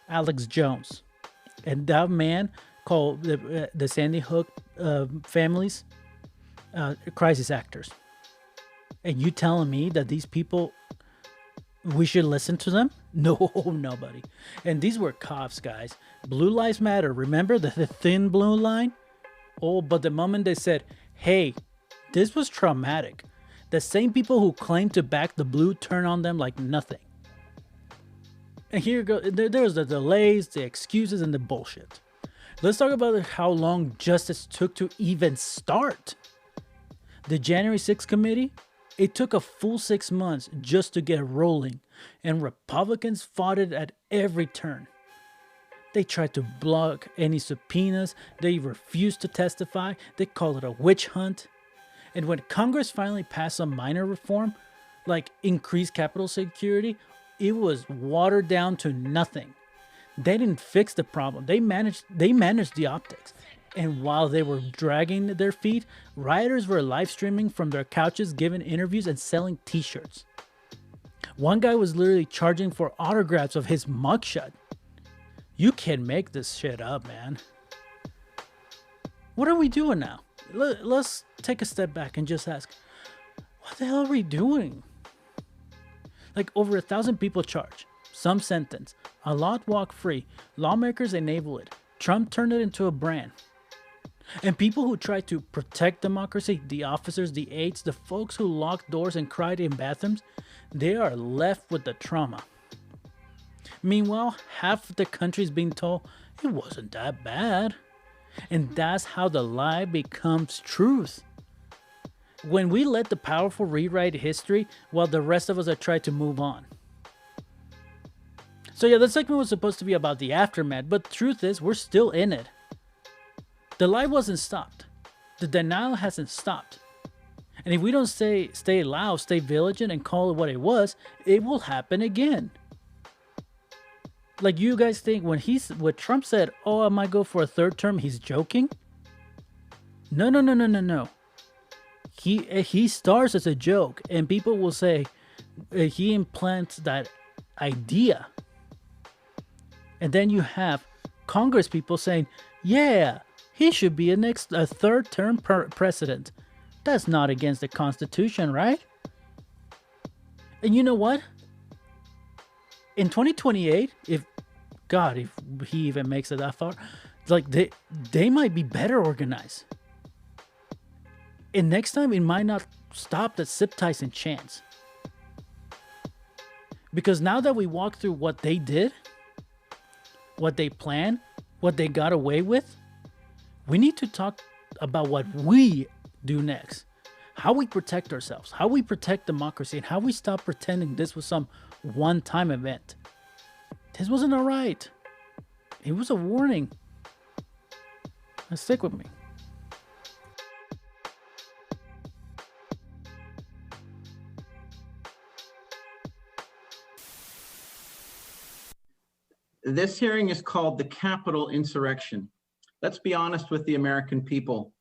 Alex Jones. And that man called the Sandy Hook families crisis actors. And you telling me that these people, we should listen to them? No, nobody. And these were cops, guys. Blue Lives Matter. Remember the thin blue line? Oh, but the moment they said, hey, this was traumatic, the same people who claimed to back the blue turn on them like nothing. And here there's the delays, the excuses, and the bullshit. Let's talk about how long justice took to even start. The January 6th committee, it took a full 6 months just to get rolling, and Republicans fought it at every turn. They tried to block any subpoenas, they refused to testify, they called it a witch hunt. And when Congress finally passed some minor reform, like increased Capitol security, it was watered down to nothing. They didn't fix the problem, they managed the optics. And while they were dragging their feet, rioters were live streaming from their couches, giving interviews and selling t-shirts. One guy was literally charging for autographs of his mugshot. You can't make this shit up, man. What are we doing now? Let's take a step back and just ask, what the hell are we doing? Like over 1,000 people charged, some sentenced, a lot walk free, lawmakers enable it, Trump turned it into a brand. And people who try to protect democracy, the officers, the aides, the folks who locked doors and cried in bathrooms, they are left with the trauma. Meanwhile, half of the country is being told it wasn't that bad. And that's how the lie becomes truth. When we let the powerful rewrite history while the rest of us are trying to move on. So yeah, that segment was supposed to be about the aftermath, but the truth is we're still in it. The lie wasn't stopped. The denial hasn't stopped. And if we don't stay loud, stay vigilant, and call it what it was, it will happen again. Like, you guys think when Trump said, "Oh, I might go for a third term," he's joking? No. He starts as a joke, and people will say he implants that idea, and then you have Congress people saying, "Yeah, he should be a third term president." That's not against the Constitution, right? And you know what? In 2028, if he even makes it that far, like they might be better organized. And next time, it might not stop at zip ties and chants. Because now that we walk through what they did, what they planned, what they got away with, we need to talk about what we do next. How we protect ourselves, how we protect democracy, and how we stop pretending this was some one-time event. This wasn't all right. It was a warning. Now stick with me. This hearing is called the Capitol insurrection. Let's be honest with the American people.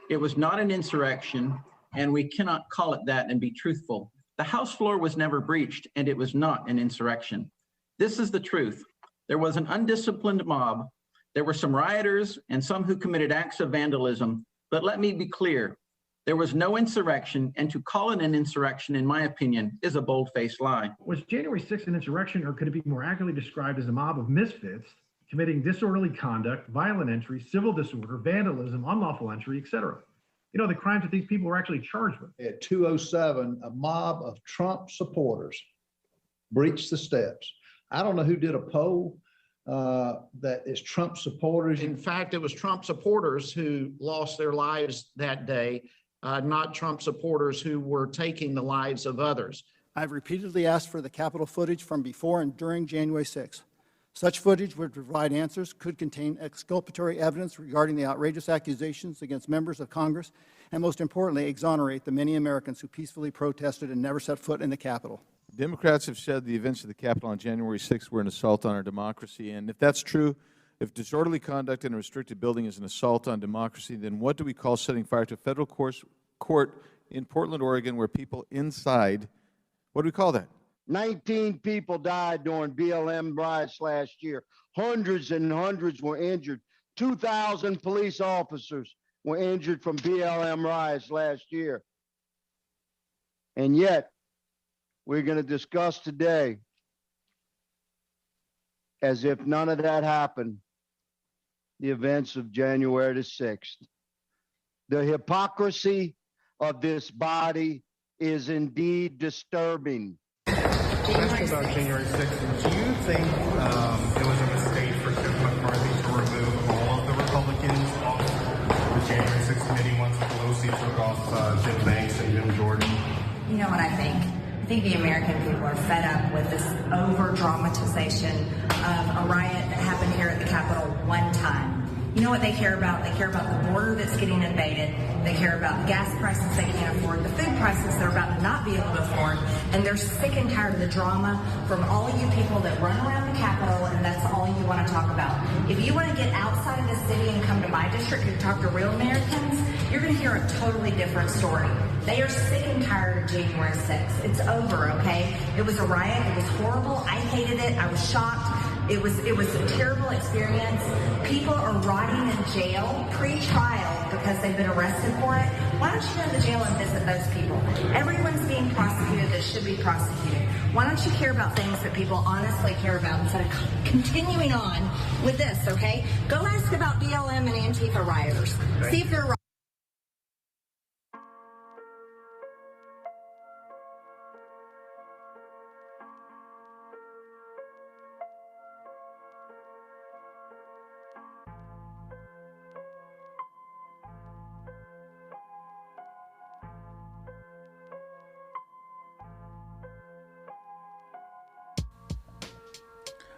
It was not an insurrection, and we cannot call it that and be truthful. The House floor was never breached, and it was not an insurrection. This is the truth. There was an undisciplined mob. There were some rioters and some who committed acts of vandalism. But let me be clear, there was no insurrection, and to call it an insurrection, in my opinion, is a bold-faced lie. Was January 6th an insurrection, or could it be more accurately described as a mob of misfits committing disorderly conduct, violent entry, civil disorder, vandalism, unlawful entry, etc.? You know, the crimes that these people were actually charged with. At 2:07, a mob of Trump supporters breached the steps. I don't know who did a poll that is Trump supporters. In fact, it was Trump supporters who lost their lives that day, not Trump supporters who were taking the lives of others. I've repeatedly asked for the Capitol footage from before and during January 6th. Such footage would provide answers, could contain exculpatory evidence regarding the outrageous accusations against members of Congress, and most importantly, exonerate the many Americans who peacefully protested and never set foot in the Capitol. Democrats have said the events of the Capitol on January 6th were an assault on our democracy. And if that's true, if disorderly conduct in a restricted building is an assault on democracy, then what do we call setting fire to a federal court in Portland, Oregon, where people inside, what do we call that? 19 people died during BLM riots last year. Hundreds and hundreds were injured. 2,000 police officers were injured from BLM riots last year. And yet, we're going to discuss today, as if none of that happened, the events of January the 6th. The hypocrisy of this body is indeed disturbing. Question about January 6th. Do you think it was a mistake for Kevin McCarthy to remove all of the Republicans off the January 6th committee once Pelosi took off Jim Banks and Jim Jordan? You know what I think? I think the American people are fed up with this over-dramatization of a riot that happened here at the Capitol one time. You know what they care about? They care about the border that's getting invaded. They care about the gas prices they can't afford, the food prices they're about to not be able to afford, and they're sick and tired of the drama from all you people that run around the Capitol, and that's all you want to talk about. If you want to get outside of the city and come to my district and talk to real Americans, you're going to hear a totally different story. They are sick and tired of January 6th. It's over, okay? It was a riot. It was horrible. I hated it. I was shocked. It was a terrible experience. People are rotting in jail pre-trial because they've been arrested for it. Why don't you go to the jail and visit those people? Everyone's being prosecuted that should be prosecuted. Why don't you care about things that people honestly care about instead of continuing on with this, okay? Go ask about BLM and Antifa rioters. See if they're right.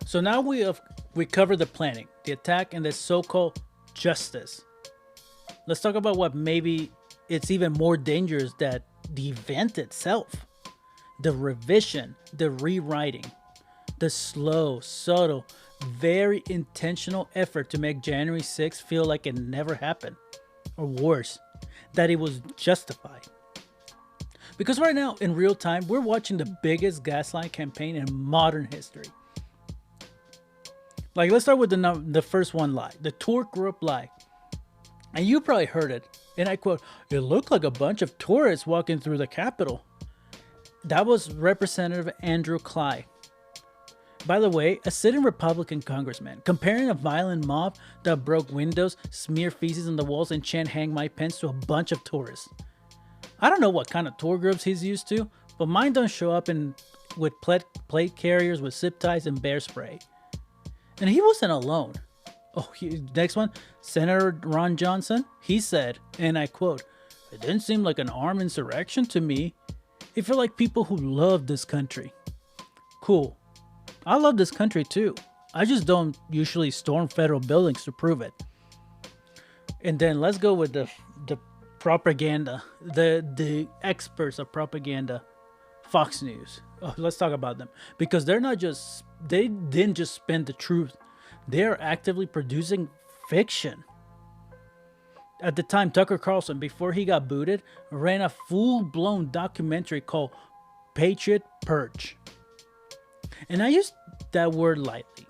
So now we covered the planning, the attack, and the so-called justice. Let's talk about what maybe it's even more dangerous than the event itself. The revision, the rewriting, the slow, subtle, very intentional effort to make January 6th feel like it never happened. Or worse, that it was justified. Because right now, in real time, we're watching the biggest gaslight campaign in modern history. Like, let's start with the first one lie, the tour group lie. And you probably heard it. And I quote, "It looked like a bunch of tourists walking through the Capitol." That was Representative Andrew Clyde. By the way, a sitting Republican congressman comparing a violent mob that broke windows, smeared feces on the walls, and chant "Hang My Pence" to a bunch of tourists. I don't know what kind of tour groups he's used to, but mine don't show up with plate carriers with zip ties and bear spray. And he wasn't alone. Oh, next one, Senator Ron Johnson. He said, and I quote, "It didn't seem like an armed insurrection to me. It felt like people who love this country." Cool. I love this country too. I just don't usually storm federal buildings to prove it. And then let's go with the propaganda, the experts of propaganda, Fox News. Oh, let's talk about them, because they didn't just spin the truth. They're actively producing fiction. At the time, Tucker Carlson, before he got booted, ran a full-blown documentary called Patriot Purge. And I use that word lightly,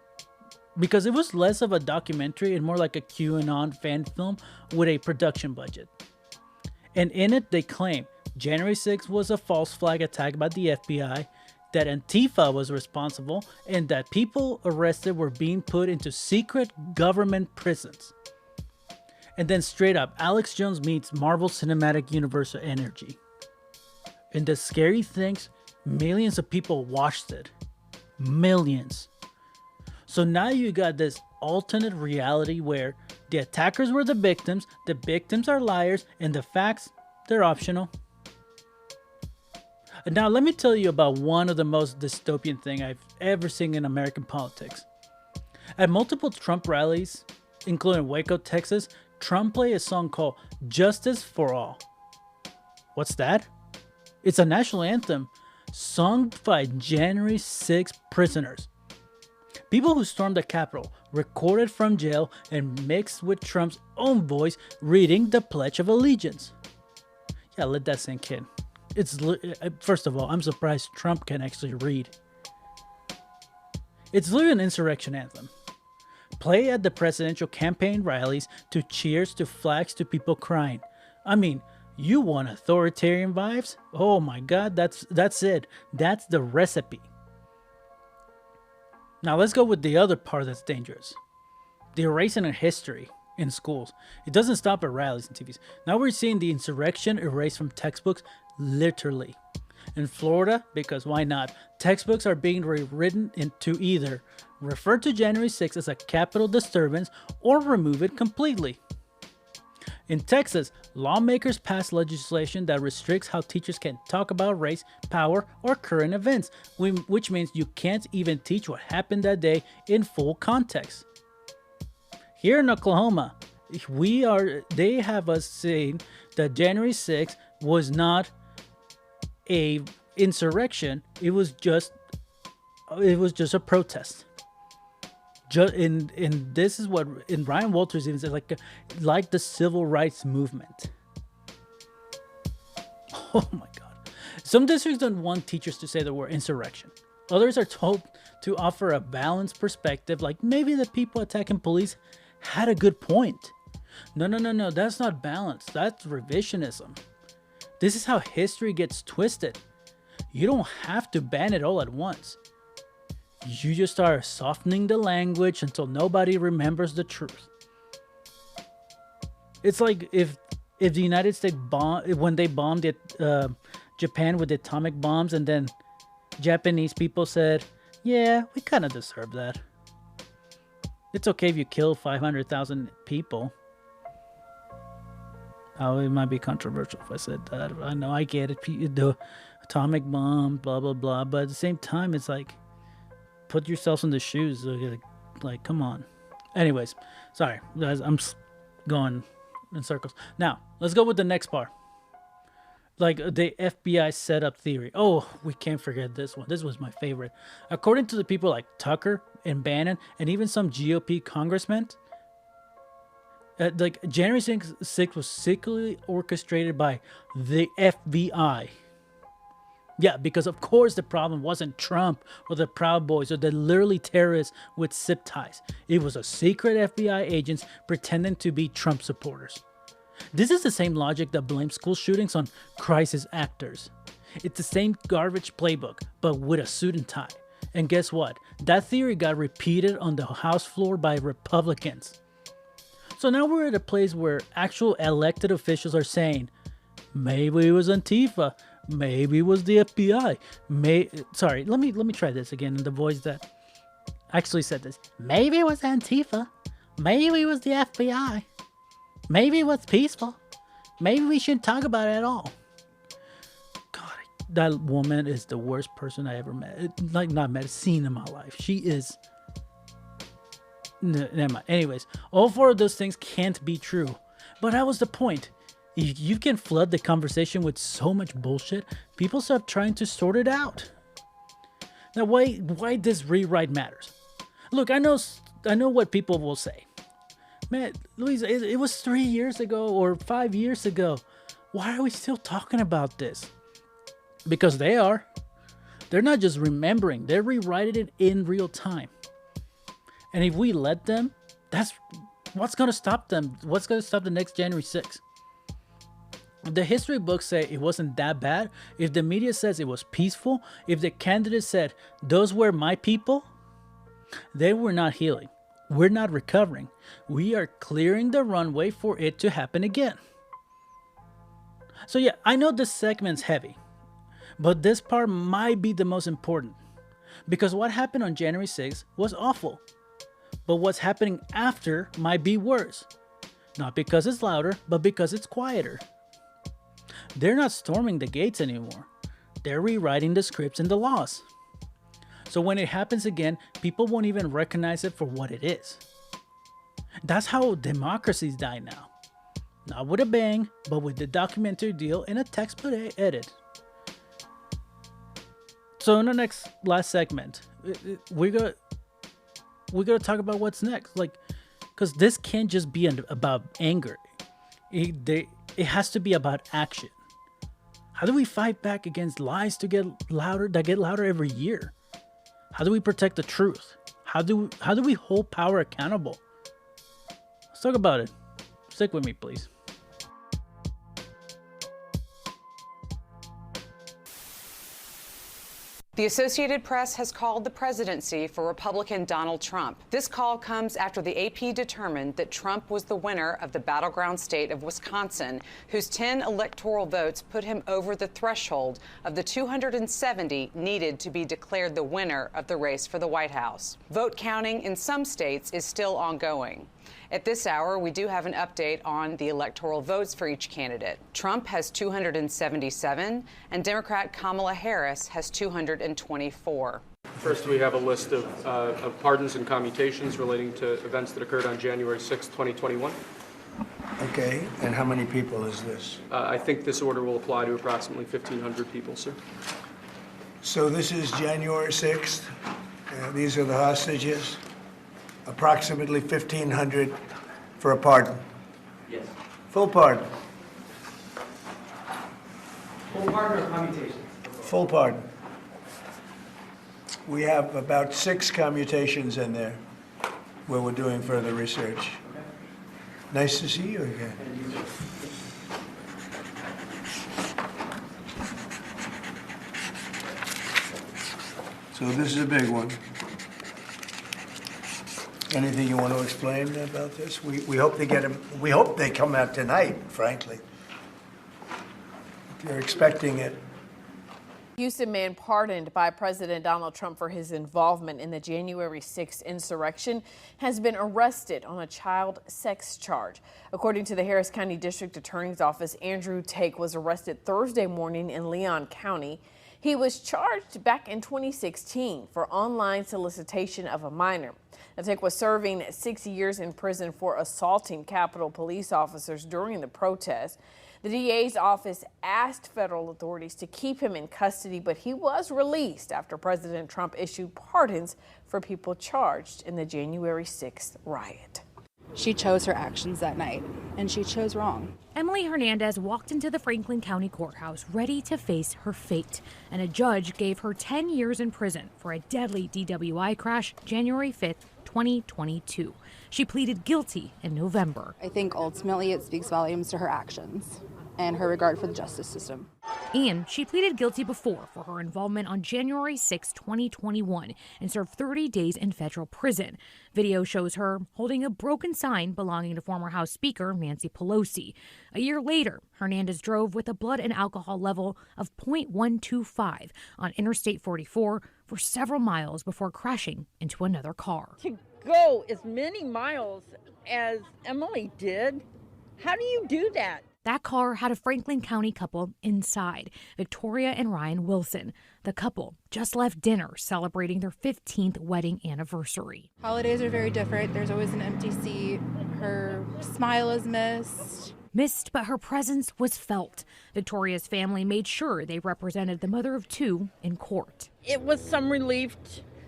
because it was less of a documentary and more like a QAnon fan film with a production budget. And in it, they claim January 6th was a false flag attack by the FBI, that Antifa was responsible, and that people arrested were being put into secret government prisons. And then straight up, Alex Jones meets Marvel Cinematic Universe energy. And the scary things, millions of people watched it. Millions. So now you got this alternate reality where the attackers were the victims are liars, and the facts, they're optional. And now let me tell you about one of the most dystopian thing I've ever seen in American politics. At multiple Trump rallies, including Waco, Texas, Trump played a song called "Justice for All." What's that? It's a national anthem sung by January 6 prisoners. People who stormed the Capitol, recorded from jail, and mixed with Trump's own voice reading the Pledge of Allegiance. Yeah, let that sink in. First of all, I'm surprised Trump can actually read. It's literally an insurrection anthem. Play at the presidential campaign rallies, to cheers, to flags, to people crying. I mean, you want authoritarian vibes? Oh my God, that's it. That's the recipe. Now let's go with the other part that's dangerous. The erasing of history in schools. It doesn't stop at rallies and TVs. Now we're seeing the insurrection erased from textbooks, literally. In Florida, because why not, textbooks are being rewritten to either refer to January 6th as a Capitol disturbance or remove it completely. In Texas, lawmakers passed legislation that restricts how teachers can talk about race, power, or current events, which means you can't even teach what happened that day in full context. Here in Oklahoma, they have us saying that January 6th was not a insurrection. It was just a protest. And this is what Ryan Walters even said, like the civil rights movement. Oh my God. Some districts don't want teachers to say the word insurrection. Others are told to offer a balanced perspective, like maybe the people attacking police had a good point. No, that's not balance. That's revisionism. This is how history gets twisted. You don't have to ban it all at once. You just start softening the language until nobody remembers the truth. It's like if the United States when they bombed Japan with atomic bombs, and then Japanese people said, "Yeah, we kind of deserve that. It's okay if you kill 500,000 people." Oh, it might be controversial if I said that. I know, I get it. The atomic bomb, blah, blah, blah. But at the same time, it's like, put yourselves in the shoes. Like, come on. Anyways, sorry. Guys, I'm going in circles. Now, let's go with the next part. Like the FBI setup theory. Oh, we can't forget this one. This was my favorite. According to the people like Tucker and Bannon and even some GOP congressmen, like January 6th was secretly orchestrated by the FBI. Yeah, because of course the problem wasn't Trump or the Proud Boys or the literally terrorists with zip ties. It was a secret FBI agents pretending to be Trump supporters. This is the same logic that blames school shootings on crisis actors. It's the same garbage playbook, but with a suit and tie. And guess what? That theory got repeated on the House floor by Republicans. So now we're at a place where actual elected officials are saying, maybe it was Antifa, maybe it was the FBI. Sorry, let me try this again in the voice that actually said this. Maybe it was Antifa, maybe it was the FBI. Maybe it was peaceful. Maybe we shouldn't talk about it at all. God, that woman is the worst person I ever met. Not met, seen in my life. She is... Never mind. Anyways, all four of those things can't be true. But that was the point. If you can flood the conversation with so much bullshit, people start trying to sort it out. Now, why this rewrite matters? Look, I know what people will say. Man, Luis, it was 3 years ago or 5 years ago. Why are we still talking about this? Because they are. They're not just remembering. They're rewriting it in real time. And if we let them, that's what's going to stop them. What's going to stop the next January 6th? The history books say it wasn't that bad. If the media says it was peaceful, if the candidates said those were my people, they were not healing. We're not recovering. We are clearing the runway for it to happen again. So yeah, I know this segment's heavy, but this part might be the most important. Because what happened on January 6th was awful. But what's happening after might be worse. Not because it's louder, but because it's quieter. They're not storming the gates anymore. They're rewriting the scripts and the laws. So when it happens again, people won't even recognize it for what it is. That's how democracies die now. Not with a bang, but with the documentary deal and a textbook edit. So in the last segment, we're gonna talk about what's next. Like, because this can't just be about anger. It has to be about action. How do we fight back against lies that get louder every year? How do we protect the truth? How do we hold power accountable? Let's talk about it. Stick with me, please. The Associated Press has called the presidency for Republican Donald Trump. This call comes after the AP determined that Trump was the winner of the battleground state of Wisconsin, whose 10 electoral votes put him over the threshold of the 270 needed to be declared the winner of the race for the White House. Vote counting in some states is still ongoing. At this hour, we do have an update on the electoral votes for each candidate. Trump has 277, and Democrat Kamala Harris has 224. First, we have a list of pardons and commutations relating to events that occurred on January 6, 2021. Okay, and how many people is this? I think this order will apply to approximately 1,500 people, sir. So this is January 6th. These are the hostages. Approximately 1,500 for a pardon. Yes. Full pardon. Full pardon or commutation? Full pardon. We have about 6 commutations in there where we're doing further research. Okay. Nice to see you again. So this is a big one. Anything you want to explain about this? We hope they get them. We hope they come out tonight, frankly. They're expecting it. Houston man pardoned by President Donald Trump for his involvement in the January 6th insurrection has been arrested on a child sex charge. According to the Harris County District Attorney's Office, Andrew Take was arrested Thursday morning in Leon County. He was charged back in 2016 for online solicitation of a minor. Take was serving 6 years in prison for assaulting Capitol police officers during the protest. The DA's office asked federal authorities to keep him in custody, but he was released after President Trump issued pardons for people charged in the January 6th riot. She chose her actions that night, and she chose wrong. Emily Hernandez walked into the Franklin County Courthouse ready to face her fate, and a judge gave her 10 years in prison for a deadly DWI crash January 5th, 2022. She pleaded guilty in November. I think ultimately it speaks volumes to her actions and her regard for the justice system. And she pleaded guilty before for her involvement on January 6, 2021, and served 30 days in federal prison. Video shows her holding a broken sign belonging to former House Speaker Nancy Pelosi. A year later, Hernandez drove with a blood and alcohol level of 0.125 on Interstate 44 for several miles before crashing into another car. To go as many miles as Emily did, how do you do that? That car had a Franklin County couple inside, Victoria and Ryan Wilson. The couple just left dinner celebrating their 15th wedding anniversary. Holidays are very different. There's always an empty seat. Her smile is missed. Missed, but her presence was felt. Victoria's family made sure they represented the mother of two in court. It was some relief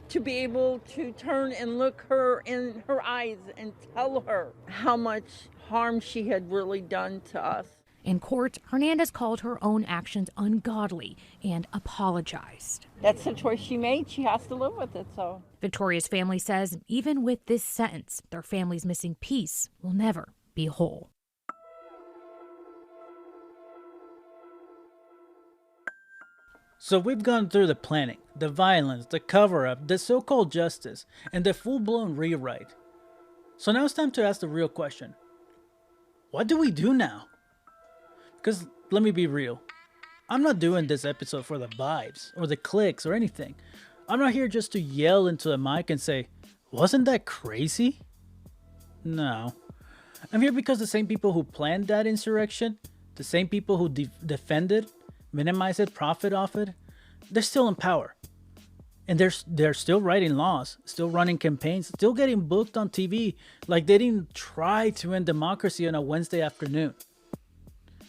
to be able to turn and look her in her eyes and tell her how much harm she had really done to us. In court, Hernandez called her own actions ungodly and apologized. That's the choice she made. She has to live with it, so. Victoria's family says even with this sentence, their family's missing piece will never be whole. So we've gone through the planning, the violence, the cover-up, the so-called justice, and the full-blown rewrite. So now it's time to ask the real question. What do we do now? Because let me be real. I'm not doing this episode for the vibes or the clicks or anything. I'm not here just to yell into the mic and say, wasn't that crazy? No. I'm here because the same people who planned that insurrection, the same people who defended, minimized it, profit off it, they're still in power. And they're still writing laws, still running campaigns, still getting booked on TV like they didn't try to end democracy on a Wednesday afternoon.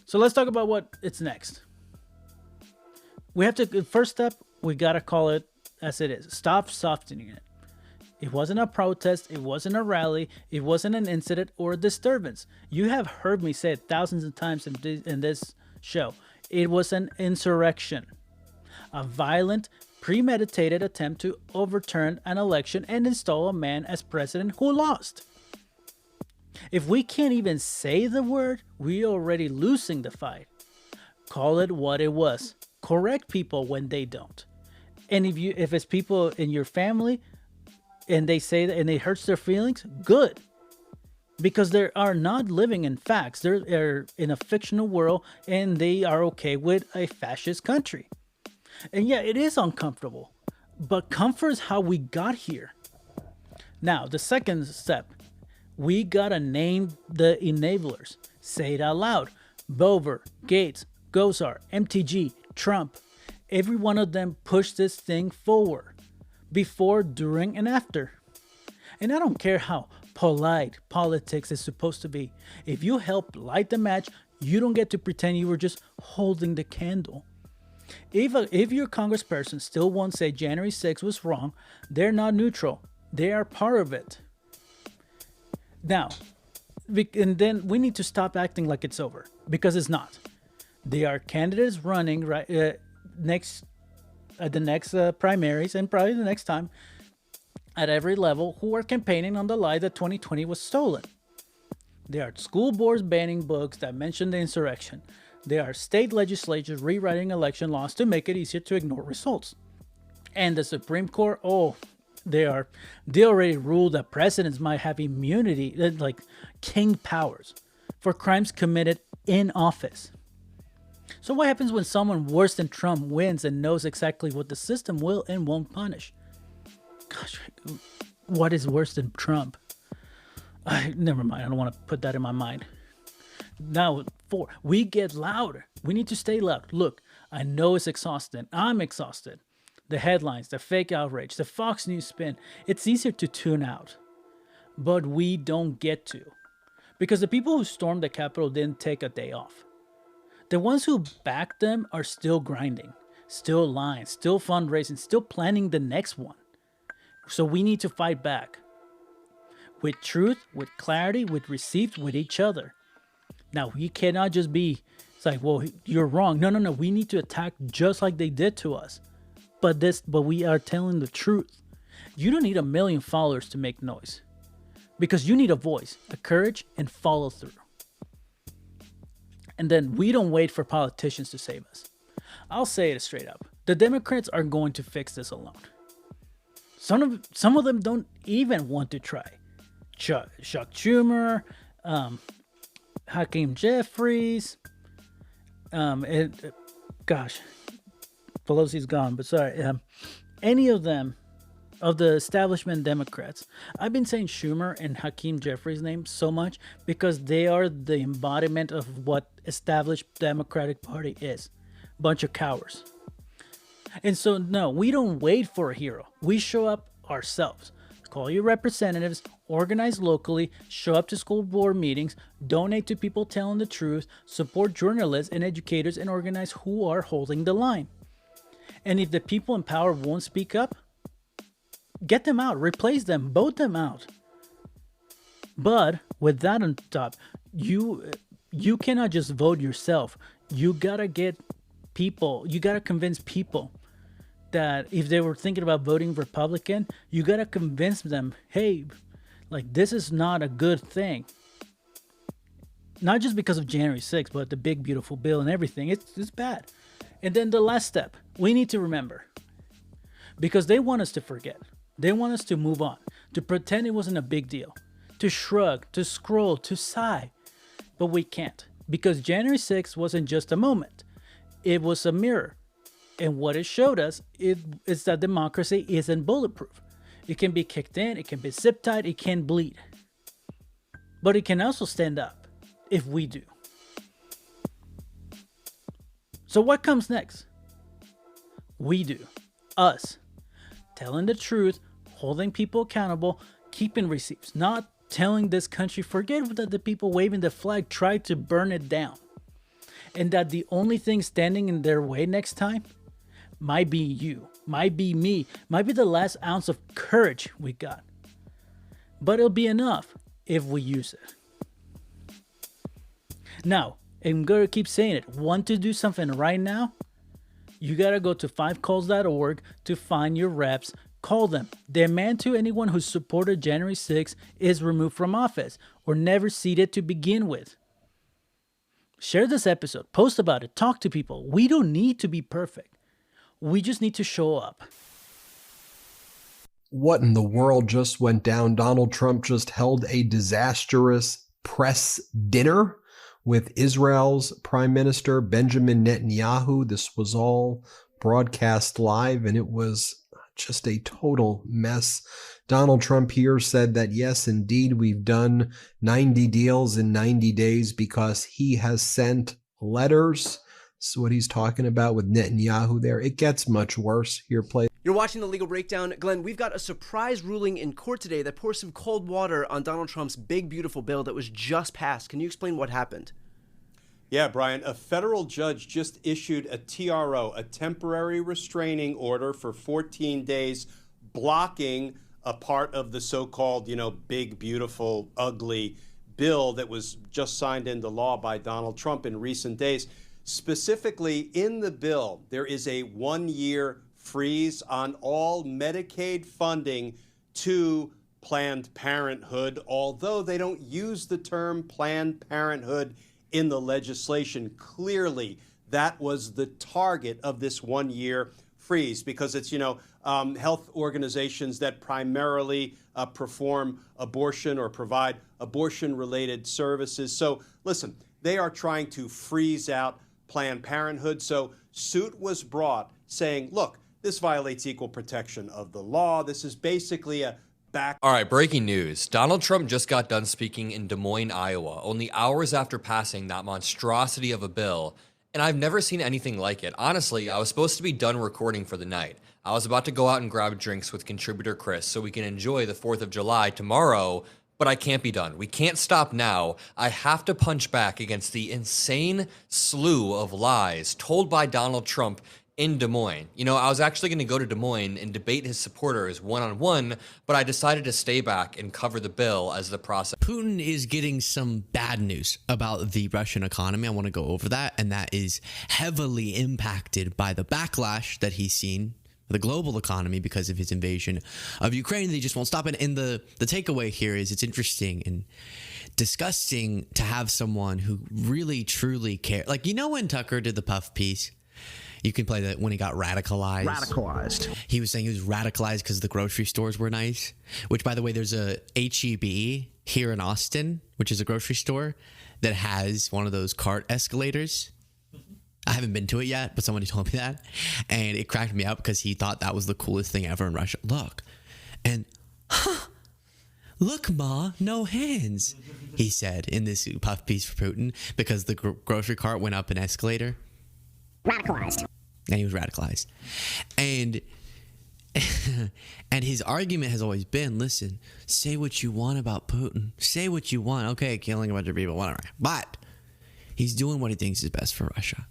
So let's talk about what it's next. We have to, first step, we gotta call it as it is. Stop softening it. It wasn't a protest, it wasn't a rally, it wasn't an incident or a disturbance. You have heard me say it thousands of times in this show. It was an insurrection. A violent, premeditated attempt to overturn an election and install a man as president who lost. If we can't even say the word, we're already losing the fight. Call it what it was. Correct people when they don't. And if it's people in your family and they say that and it hurts their feelings, good. Because they are not living in facts. They're in a fictional world and they are okay with a fascist country. And yeah, it is uncomfortable, but comfort is how we got here. Now, the second step, we gotta name the enablers. Say it out loud. Bover, Gates, Gosar, MTG, Trump. Every one of them pushed this thing forward. Before, during, and after. And I don't care how polite politics is supposed to be. If you help light the match, you don't get to pretend you were just holding the candle. If your congressperson still won't say January 6th was wrong, they're not neutral. They are part of it. Now, and then we need to stop acting like it's over, because it's not. There are candidates running next at the next primaries and probably the next time at every level who are campaigning on the lie that 2020 was stolen. There are school boards banning books that mention the insurrection. There are state legislatures rewriting election laws to make it easier to ignore results. And the Supreme Court, they already ruled that presidents might have immunity, like king powers, for crimes committed in office. So what happens when someone worse than Trump wins and knows exactly what the system will and won't punish? Gosh, what is worse than Trump? Never mind, I don't want to put that in my mind. Now, we get louder. We need to stay loud. Look, I know it's exhausting. I'm exhausted. The headlines, the fake outrage, the Fox News spin. It's easier to tune out. But we don't get to. Because the people who stormed the Capitol didn't take a day off. The ones who back them are still grinding, still lying, still fundraising, still planning the next one. So we need to fight back. With truth, with clarity, with receipts, with each other. Now, we cannot just be, it's like, well, you're wrong. No, no, no. We need to attack just like they did to us. But we are telling the truth. You don't need 1 million followers to make noise. Because you need a voice, a courage, and follow through. And then we don't wait for politicians to save us. I'll say it straight up. The Democrats are going to fix this alone. Some of them don't even want to try. Chuck Schumer, Hakeem Jeffries, Pelosi's gone, but sorry. Any of them, of the establishment Democrats, I've been saying Schumer and Hakeem Jeffries' name so much because they are the embodiment of what established Democratic Party is. Bunch of cowards. And so, no, we don't wait for a hero. We show up ourselves. Call your representatives, organize locally, show up to school board meetings, donate to people telling the truth, support journalists and educators, and organize who are holding the line. And if the people in power won't speak up, get them out, replace them, vote them out. But with that on top, you cannot just vote yourself. You gotta get people, you gotta convince people that if they were thinking about voting Republican, you gotta convince them, hey, like, this is not a good thing. Not just because of January 6th, but the big beautiful bill and everything. It's bad. And then the last step, we need to remember. Because they want us to forget. They want us to move on, to pretend it wasn't a big deal, to shrug, to scroll, to sigh. But we can't, because January 6th wasn't just a moment. It was a mirror. And what it showed us is that democracy isn't bulletproof. It can be kicked in, it can be zip tied, it can bleed. But it can also stand up if we do. So what comes next? We do. Us. Telling the truth, holding people accountable, keeping receipts, not telling this country, forget that the people waving the flag tried to burn it down. And that the only thing standing in their way next time might be you, might be me, might be the last ounce of courage we got. But it'll be enough if we use it. Now, I'm going to keep saying it. Want to do something right now? You got to go to 5calls.org to find your reps. Call them. Demand to anyone who supported January 6th is removed from office or never seated to begin with. Share this episode. Post about it. Talk to people. We don't need to be perfect. We just need to show up. What in the world just went down? Donald Trump just held a disastrous press dinner with Israel's Prime Minister Benjamin Netanyahu. This was all broadcast live, and it was just a total mess. Donald Trump here said that, yes, indeed, we've done 90 deals in 90 days because he has sent letters. This is what he's talking about with Netanyahu there. It gets much worse. Here, play. You're watching The Legal Breakdown. Glenn, we've got a surprise ruling in court today that pours some cold water on Donald Trump's big, beautiful bill that was just passed. Can you explain what happened? Yeah, Brian, a federal judge just issued a TRO, a temporary restraining order for 14 days, blocking a part of the so-called, big, beautiful, ugly bill that was just signed into law by Donald Trump in recent days. Specifically, in the bill, there is a 1-year freeze on all Medicaid funding to Planned Parenthood, although they don't use the term Planned Parenthood in the legislation. Clearly, that was the target of this 1-year freeze because it's, health organizations that primarily perform abortion or provide abortion-related services. So, listen, they are trying to freeze out Planned Parenthood. So suit was brought saying, look, this violates equal protection of the law. This is basically a All right, breaking news. Donald Trump just got done speaking in Des Moines, Iowa, only hours after passing that monstrosity of a bill, and I've never seen anything like it. Honestly, I was supposed to be done recording for the night. I was about to go out and grab drinks with contributor Chris so we can enjoy the 4th of July tomorrow, But I can't be done. We can't stop now. I have to punch back against the insane slew of lies told by Donald Trump in Des Moines. You know, I was actually going to go to Des Moines and debate his supporters one-on-one, but I decided to stay back and cover the bill as the process. Putin is getting some bad news about the Russian economy. I want to go over that, and that is heavily impacted by the backlash that he's seen the global economy because of his invasion of Ukraine. They just won't stop it. And the takeaway here is it's interesting and disgusting to have someone who really truly cares. Like, you know, when Tucker did the Puff piece, you can play that when he got radicalized. He was saying he was radicalized because the grocery stores were nice, which, by the way, there's a H-E-B here in Austin, which is a grocery store that has one of those cart escalators. I haven't been to it yet, but somebody told me that. And it cracked me up because he thought that was the coolest thing ever in Russia. Look. And, look, Ma, no hands, he said in this puff piece for Putin because the grocery cart went up an escalator. Radicalized. And he was radicalized. And and his argument has always been, listen, say what you want about Putin. Say what you want. Okay, killing a bunch of people, whatever. But he's doing what he thinks is best for Russia.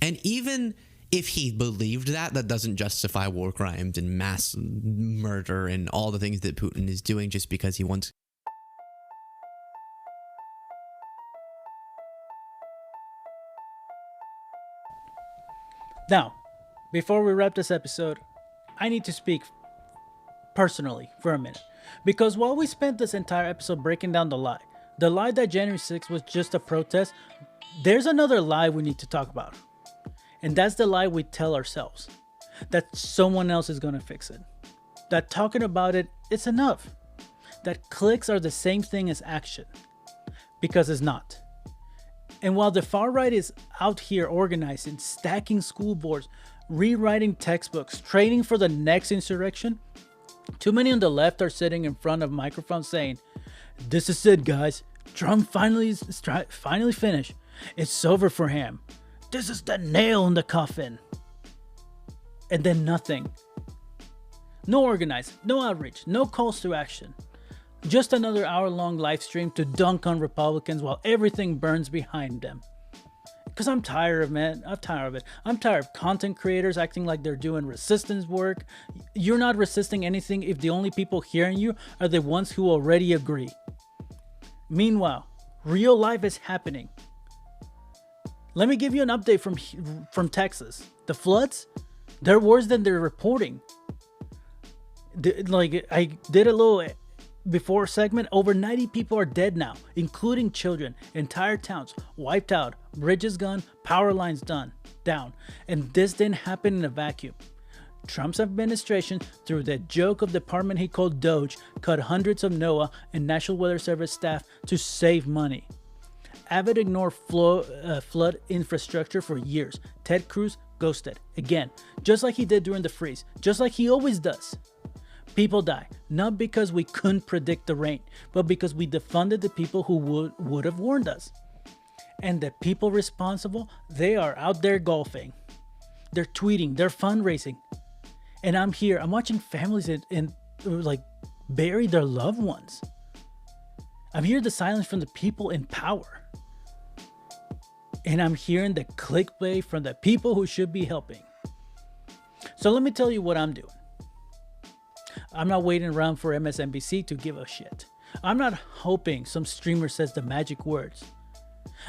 And even if he believed that, that doesn't justify war crimes and mass murder and all the things that Putin is doing just because he wants. Now, before we wrap this episode, I need to speak personally for a minute. Because while we spent this entire episode breaking down the lie that January 6th was just a protest, there's another lie we need to talk about. And that's the lie we tell ourselves. That someone else is going to fix it. That talking about it, it's enough. That clicks are the same thing as action. Because it's not. And while the far right is out here organizing, stacking school boards, rewriting textbooks, training for the next insurrection, too many on the left are sitting in front of microphones saying, "This is it, guys. Trump finally finished. It's over for him. This is the nail in the coffin." And then nothing. No organizing, no outreach, no calls to action. Just another hour-long live stream to dunk on Republicans while everything burns behind them. Because I'm tired of it. I'm tired of content creators acting like they're doing resistance work. You're not resisting anything if the only people hearing you are the ones who already agree. Meanwhile, real life is happening. Let me give you an update from Texas. The floods, they're worse than they're reporting. I did a little before segment. Over 90 people are dead now, including children. Entire towns wiped out, bridges gone, power lines down. And this didn't happen in a vacuum. Trump's administration, through the joke of department he called Doge, cut hundreds of NOAA and National Weather Service staff to save money. Abbott ignored flood infrastructure for years. Ted Cruz ghosted again, just like he did during the freeze, just like he always does. People die, not because we couldn't predict the rain, but because we defunded the people who would have warned us. And the people responsible, they are out there golfing. They're tweeting, they're fundraising. And I'm here, I'm watching families and bury their loved ones. I'm hearing the silence from the people in power. And I'm hearing the clickbait from the people who should be helping. So let me tell you what I'm doing. I'm not waiting around for MSNBC to give a shit. I'm not hoping some streamer says the magic words.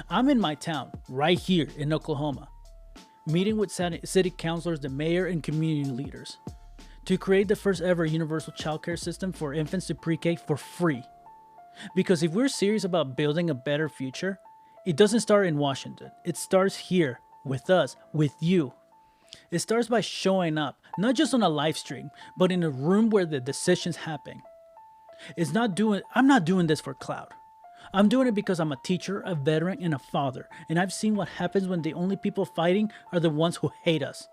I'm in my town, right here in Oklahoma, meeting with city councilors, the mayor, and community leaders to create the first ever universal childcare system for infants to pre-K for free. Because if we're serious about building a better future, it doesn't start in Washington. It starts here, with us, with you. It starts by showing up, not just on a live stream, but in a room where the decisions happen. I'm not doing this for clout. I'm doing it because I'm a teacher, a veteran, and a father, and I've seen what happens when the only people fighting are the ones who hate us.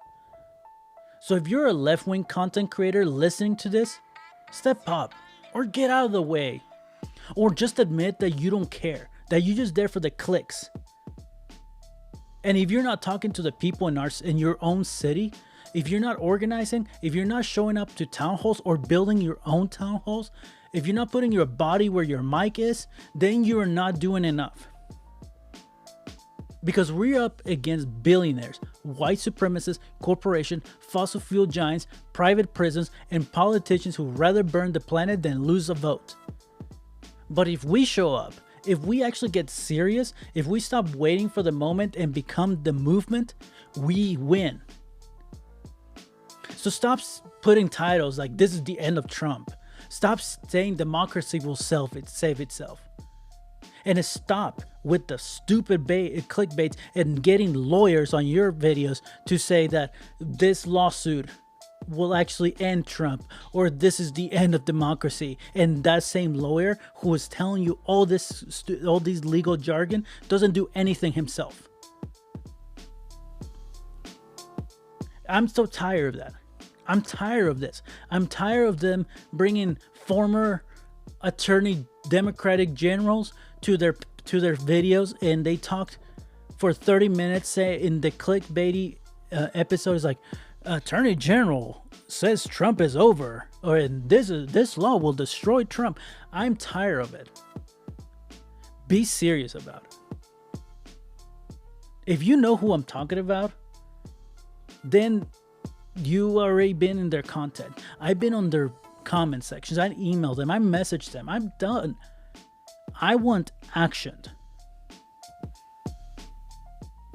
So if you're a left-wing content creator listening to this, step up, or get out of the way, or just admit that you don't care, that you're just there for the clicks. And if you're not talking to the people in your own city, if you're not organizing, if you're not showing up to town halls or building your own town halls, if you're not putting your body where your mic is, then you're not doing enough. Because we're up against billionaires, white supremacists, corporations, fossil fuel giants, private prisons, and politicians who'd rather burn the planet than lose a vote. But if we show up, if we actually get serious, if we stop waiting for the moment and become the movement, we win. So stop putting titles like "This is the end of Trump." Stop saying democracy will save itself. And stop with the stupid clickbait and getting lawyers on your videos to say that this lawsuit will actually end Trump, or this is the end of democracy. And that same lawyer who is telling you all these legal jargon doesn't do anything himself. I'm so tired of that. I'm tired of this. I'm tired of them bringing former attorney Democratic generals to their videos, and they talked for 30 minutes, say in the clickbaity episode is like, Attorney General says Trump is over, or this law will destroy Trump. I'm tired of it. Be serious about it. If you know who I'm talking about, then you already been in their content. I've been on their comment sections. I emailed them. I messaged them. I'm done. I want action.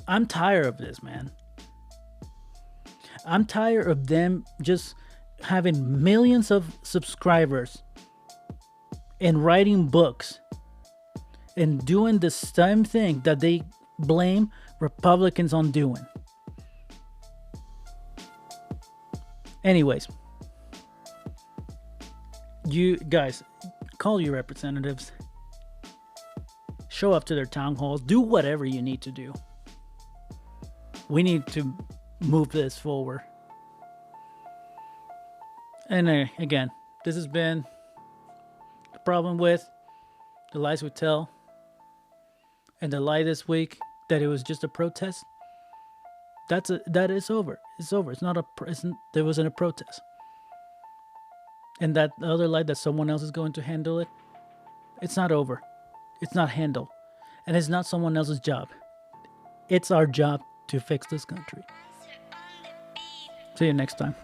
I'm tired of this, man. I'm tired of them just having millions of subscribers and writing books and doing the same thing that they blame Republicans on doing. Anyways, you guys, call your representatives. Show up to their town halls. Do whatever you need to do. We need to move this forward. And again, this has been the problem with the lies we tell, and the lie this week that it was just a protest. That is over. It's over. There wasn't a protest. And that other lie that someone else is going to handle it, it's not over. It's not handled. And it's not someone else's job. It's our job to fix this country. See you next time.